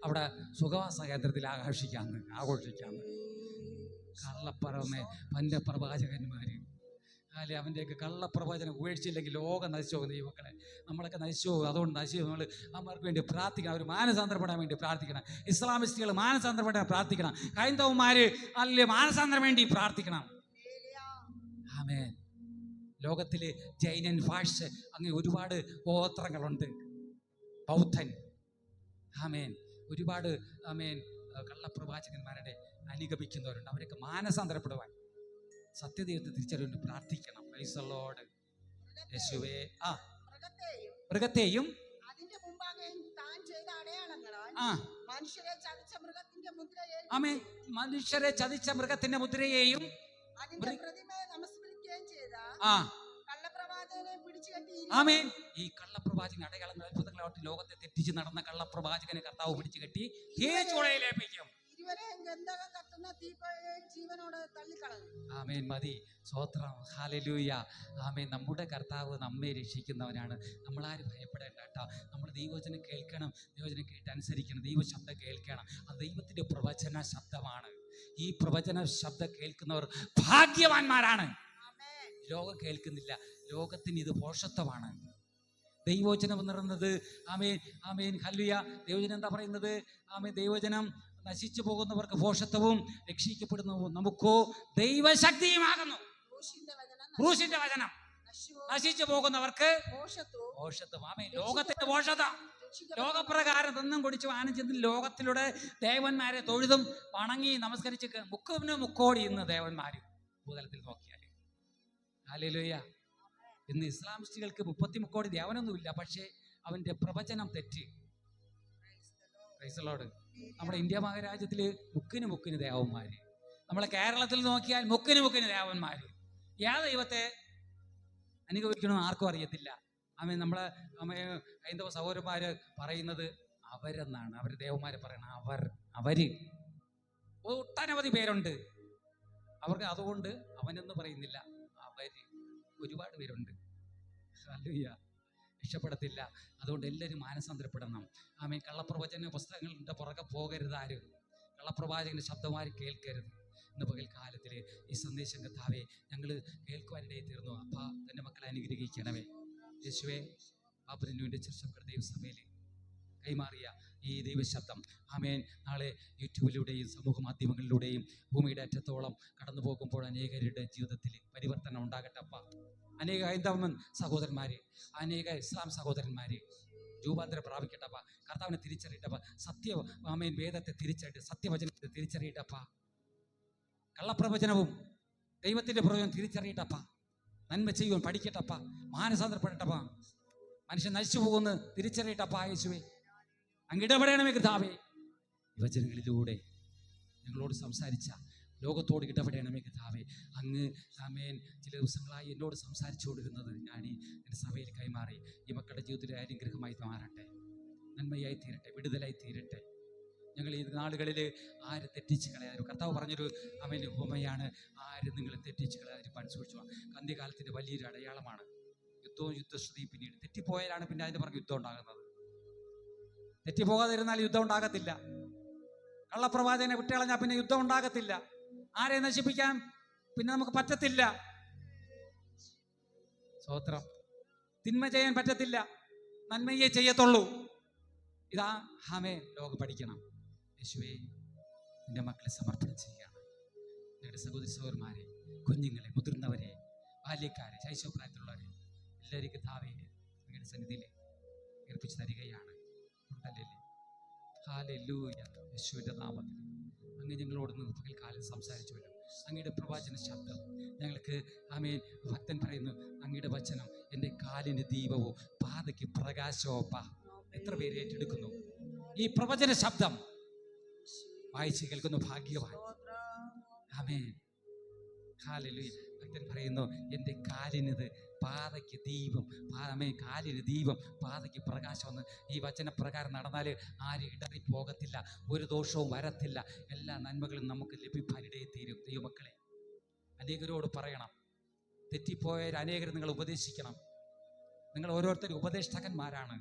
അവിടെ സുഖവാസ കേന്ദ്രത്തിൽ ആഘോഷിക്കാന്ന് പന്റെ പ്രവാചകന്മാര് അവൻ്റെയൊക്കെ കള്ളപ്രവചനം ഉപേക്ഷിച്ചില്ലെങ്കിൽ ലോകം നശിച്ചു പോകുന്ന ഈ മക്കളെ നമ്മളൊക്കെ നശിച്ചു പോകും. അതുകൊണ്ട് നശിച്ചു നമ്മൾ അവർക്ക് വേണ്ടി പ്രാർത്ഥിക്കണം. അവർ മാനസാന്തരപ്പെടാൻ വേണ്ടി പ്രാർത്ഥിക്കണം. ഇസ്ലാമിസ്റ്റുകൾ മാനസാന്തരപ്പെടാൻ പ്രാർത്ഥിക്കണം. ഹൈന്ദവന്മാര് മാനസാന്തരം വേണ്ടി പ്രാർത്ഥിക്കണം. ആമേൻ. ലോകത്തില് ജൈനൻ, ഫാഷ്, അങ്ങനെ ഒരുപാട് ഗോത്രങ്ങളുണ്ട്. ബൗദ്ധൻ, ആമേൻ, ഒരുപാട് കള്ളപ്രവാചകന്മാരുടെ അനുഗമിക്കുന്നവരുണ്ട്. അവരൊക്കെ മാനസാന്തരപ്പെടുവാൻ സത്യദൈവത്തെ തിരിച്ചറിഞ്ഞു പ്രാർത്ഥിക്കണം. Price the Lord. യേശുവേ. മൃഗത്തെയും അതിന്റെ മുമ്പാകെ താൻ ചെയ്ത അടയാളങ്ങളാൽ മനുഷ്യരെ ചതിച്ച മൃഗത്തിന്റെ മുദ്രയെയും അതിന്റെ പ്രതിമയെ നമസ്കരിക്കുകയും ചെയ്ത കള്ളപ്രവാചകനെ പിടിച്ചുകെട്ടി. ആമേൻ. ഈ കള്ളപ്രവാചകൻ അടയാളങ്ങൾ അത്ഭുതങ്ങളായിട്ട് ലോകത്തെ തെറ്റിച്ച് നടന്ന കള്ളപ്രവാചകനെ കർത്താവ് പിടിച്ചു കെട്ടി തീച്ചുളയിലേപ്പിക്കും. ആമേൻ. മതി. സ്വോത്രം. ഹല്ലേലൂയ. ആമേൻ. നമ്മുടെ കർത്താവ് നമ്മെ രക്ഷിക്കുന്നവനാണ്. നമ്മളാരും ഭയപ്പെടേണ്ട കേട്ടോ. നമ്മൾ ദൈവവചനം കേൾക്കണം. ദൈവവചനം കേട്ട് അനുസരിക്കണം. ദൈവശബ്ദം കേൾക്കണം. അത് ദൈവത്തിന്റെ പ്രവചന ശബ്ദമാണ്. ഈ പ്രവചന ശബ്ദം കേൾക്കുന്നവർ ഭാഗ്യവാന്മാരാണ്. ലോകം കേൾക്കുന്നില്ല. ലോകത്തിന് ഇത് ഭോഷത്വമാണ്. ദൈവവചനം എന്ന് പറയുന്നത് ആമേൻ, ആമേൻ, ഹല്ലേലൂയ. ദൈവവചനം എന്താ പറയുന്നത്? ആമേൻ. ദൈവവചനം നശിച്ചു പോകുന്നവർക്ക് ഭോഷത്വവും രക്ഷിക്കപ്പെടുന്നവും നമുക്കോ ദൈവശക്തിയുമാകുന്നു. ക്രൂശിന്റെ വചനം നശിച്ചു പോകുന്നവർക്ക് ഭോഷത്വം. ആമേൻ. ലോകത്തിന്റെ ഭോഷത്വം. ലോകപ്രകാരം തിന്നും കുടിച്ചു ആനന്ദിച്ചതിൽ ലോകത്തിലൂടെ ദേവന്മാരെ തൊഴുതും വണങ്ങി നമസ്കരിച്ച് മുക്കോടി ഇന്ന് ദേവന്മാര് ഭൂതലത്തിൽ നോക്കിയാൽ. ഹല്ലേലൂയ. ഇന്ന് ഇസ്ലാമിസ്റ്റുകൾക്ക് 33 കോടി ദേവനൊന്നുമില്ല. പക്ഷേ അവന്റെ പ്രവചനം തെറ്റ്. Price the Lord. നമ്മുടെ ഇന്ത്യ മഹാരാജ്യത്തില് മുക്കിന് ദേവന്മാര്. നമ്മളെ കേരളത്തിൽ നോക്കിയാൽ മുക്കിന് ദേവന്മാര്. ഏത് ദൈവത്തെ അനുഗമിക്കണമെന്ന് ആർക്കും അറിയത്തില്ല. നമ്മളെ ഹൈന്ദവ സഹോദരന്മാര് പറയുന്നത് അവരെന്നാണ്. അവർ ദേവന്മാരെ പറയണം. അവര് ഒട്ടനവധി പേരുണ്ട് അവർക്ക്. അതുകൊണ്ട് അവനെന്ന് പറയുന്നില്ല. അവര് ഒരുപാട് പേരുണ്ട്. ഹല്ലേലൂയ. രക്ഷപ്പെടത്തില്ല. അതുകൊണ്ട് എല്ലാവരും മാനസാന്തരപ്പെടണം. ആമേൻ. കള്ളപ്രവചന പുസ്തകങ്ങളുടെ പുറകെ പോകരുത്. ആരും കള്ളപ്രവാചകന്റെ ശബ്ദമാര് കേൾക്കരുത്. ഇന്ന് പകൽക്കാലത്തില് ഈ സന്ദേശം കർത്താവേ ഞങ്ങൾ കേൾക്കുവാനിടയിൽ തീർന്നു. അപ്പ തന്റെ മക്കളെ അനുഗ്രഹിക്കണമേ. യേശുവേ. ബാബുവിന്റെ ചർച്ചകൾ ദൈവസഭയിൽ കൈമാറിയ ഈ ദൈവശബ്ദം ആമേൻ നാളെ യൂട്യൂബിലൂടെയും സമൂഹ മാധ്യമങ്ങളിലൂടെയും ഭൂമിയുടെ അറ്റത്തോളം കടന്നു പോകുമ്പോൾ അനേകരുടെ ജീവിതത്തിൽ പരിവർത്തനം ഉണ്ടാകട്ടെ. അപ്പ അനേക ഹൈന്ദവ സഹോദരന്മാര്, അനേക ഇസ്ലാം സഹോദരന്മാര് രൂപാന്തരം പ്രാപിക്കട്ടപ്പ. കർത്താവിനെ തിരിച്ചറിയട്ടപ്പ. ആമേൻ വേദത്തെ തിരിച്ചറിയട്ടെ, സത്യവചനത്തെ തിരിച്ചറിയട്ടപ്പ. കള്ളപ്രവചനവും ദൈവത്തിൻ്റെ പ്രവചനം തിരിച്ചറിയട്ടപ്പ. നന്മ ചെയ്യുവാൻ പഠിക്കട്ടപ്പ. മാനസാന്തരപ്പെടട്ടപ്പ. മനുഷ്യൻ നശിച്ചു പോകുമെന്ന് തിരിച്ചറിയട്ടപ്പ. യേശുവേ അങ്ങിടപെടണമേ കർത്താവേ. വചനങ്ങളിലൂടെ ഞങ്ങളോട് സംസാരിച്ച ലോകത്തോട് ഇടപെടണമേ കർത്താവേ. അങ്ങ് ആമേൻ ചില ദിവസങ്ങളായി എന്നോട് സംസാരിച്ചു കൊടുക്കുന്നത് ഞാൻ എൻ്റെ സഭയിൽ കൈമാറി. ഈ മക്കളുടെ ജീവിതത്തിലെ അനുഗ്രഹമായി മാറട്ടെ, നന്മയായി തീരട്ടെ, വിടുതലായി തീരട്ടെ. ഞങ്ങൾ ഈ നാളുകളിൽ ആര് തെറ്റിച്ച് കളയാനും, കർത്താവ് പറഞ്ഞൊരു ആമേൻ ഉപമയാണ്, ആര് നിങ്ങൾ തെറ്റിച്ച് കളയാതിരിപ്പാൻ സൂക്ഷിച്ചു. അന്ത്യകാലത്തിൻ്റെ വലിയൊരു അടയാളമാണ് യുദ്ധവും യുദ്ധശ്രുതി. പിന്നീട് തെറ്റിപ്പോയാലാണ് പിന്നെ അതിൻ്റെ പുറകെ യുദ്ധം ഉണ്ടാകുന്നത്. തെറ്റിപ്പോകാതിരുന്നാൽ യുദ്ധം ഉണ്ടാകത്തില്ല. കള്ളപ്രവാചകനെ വിട്ടുകളഞ്ഞാൽ പിന്നെ യുദ്ധം ഉണ്ടാകത്തില്ല. ആരെ നശിപ്പിക്കാൻ പിന്നെ നമുക്ക് പറ്റത്തില്ല. സ്തോത്രം. തിന്മ ചെയ്യാൻ പറ്റത്തില്ല, നന്മയെ ചെയ്യത്തുള്ളൂ. ഇതാ ഹാമേ ലോകം പഠിക്കണം. യേശുവേ നിന്റെ മക്കളെ സമർപ്പണം ചെയ്യുകയാണ്. നിങ്ങളുടെ സഹോദരി സഹോദരന്മാരെ, കുഞ്ഞുങ്ങളെ, മുതിർന്നവരെ, ബാല്യക്കാരെ, ശൈശവപ്രായത്തിലുള്ളവരെ എല്ലാവരും കർത്താവേ നിങ്ങളുടെ സന്നിധിയിൽ ഏൽപ്പിച്ച് തരികയാണ്. ഹല്ലേലൂയ. യേശുവിൻ്റെ നാമത്തിൽ അങ്ങ് ഞങ്ങളോട് നിന്ന് പകൽക്കാലം സംസാരിച്ചുവല്ലോ. അങ്ങയുടെ പ്രവാചന ശബ്ദം ഞങ്ങൾക്ക് ആമേൻ. ഭക്തൻ പറയുന്നു, അങ്ങയുടെ വചനം എൻ്റെ കാലിന് ദീപവും പാതയ്ക്ക് പ്രകാശവുമപ്പ. എത്ര പേര് ഏറ്റെടുക്കുന്നു ഈ പ്രവചന ശബ്ദം? വായിച്ച് കേൾക്കുന്നു ഭാഗ്യവാൻ. ആമേൻ. ഹല്ലേലൂയ. ഭക്തൻ പറയുന്നു, എൻ്റെ കാലിനത് പാതയ്ക്ക് ദീപം, കാലിന് ദീപം, പാതയ്ക്ക് പ്രകാശമെന്ന്. ഈ വചനപ്രകാരം നടന്നാൽ ആരും ഇടറിപ്പോകത്തില്ല, ഒരു ദോഷവും വരത്തില്ല. എല്ലാ നന്മകളും നമുക്ക് ലഭിക്കാനിടയിൽ തീരും. ദൈവമക്കളെ, അനേകരോട് പറയണം. തെറ്റിപ്പോയവർ അനേകർ നിങ്ങൾ ഉപദേശിക്കണം. നിങ്ങൾ ഓരോരുത്തരും ഉപദേഷ്ടകന്മാരാണ്.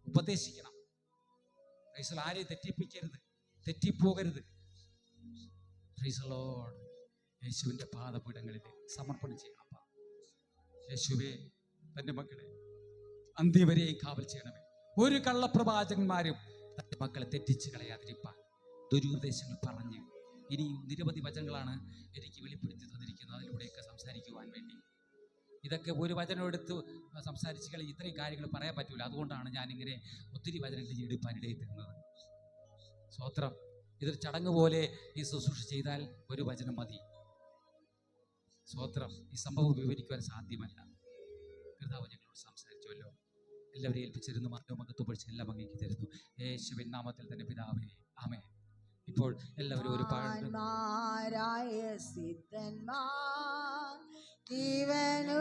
ഉപദേശിക്കണം. ആരെയും തെറ്റിപ്പിക്കരുത്, തെറ്റിപ്പോകരുത്. Praise the lord. യേശുവിൻ്റെ പാദപീഠങ്ങളിൽ സമർപ്പണം ചെയ്യണം. യേശുവേ തൻ്റെ മക്കളെ അന്ത്യവരെയും കാവൽ ചെയ്യണമേ. ഒരു കള്ളപ്രവാചകന്മാരും തൻ്റെ മക്കളെ തെറ്റിച്ച് കളയാതിരിപ്പാൻ ദുരുപദേശങ്ങൾ പറഞ്ഞ് ഇനിയും നിരവധി വചനങ്ങളാണ് എനിക്ക് വെളിപ്പെടുത്തി തന്നിരിക്കുന്നത്. അതിലൂടെയൊക്കെ സംസാരിക്കുവാൻ വേണ്ടി ഇതൊക്കെ ഒരു വചനം എടുത്ത് സംസാരിച്ച് കളി ഇത്രയും കാര്യങ്ങൾ പറയാൻ പറ്റൂല. അതുകൊണ്ടാണ് ഞാനിങ്ങനെ ഒത്തിരി വചനങ്ങൾ എടുപ്പാനിടയിൽ തരുന്നത്. സ്തോത്രം. ഇതൊരു ചടങ്ങ് പോലെ ഈ ശുശ്രൂഷ ചെയ്താൽ ഒരു വചനം മതി. സ്തോത്രം. ഈ സംഭവം വിവരിക്കുവാൻ സാധ്യമല്ല. കർത്താവ് ഞങ്ങളോട് സംസാരിച്ചുവല്ലോ. എല്ലാവരെയും ഏൽപ്പിച്ചിരുന്നു. മകത്വപഴിച്ച് എല്ലാം അങ്ങേക്ക് തരുന്നു. യേശുവിൻ നാമത്തിൽ തന്നെ പിതാവേ, ആമേൻ. ഇപ്പോൾ എല്ലാവരും ഒരു സിദ്ധന്മാർ ജീവനു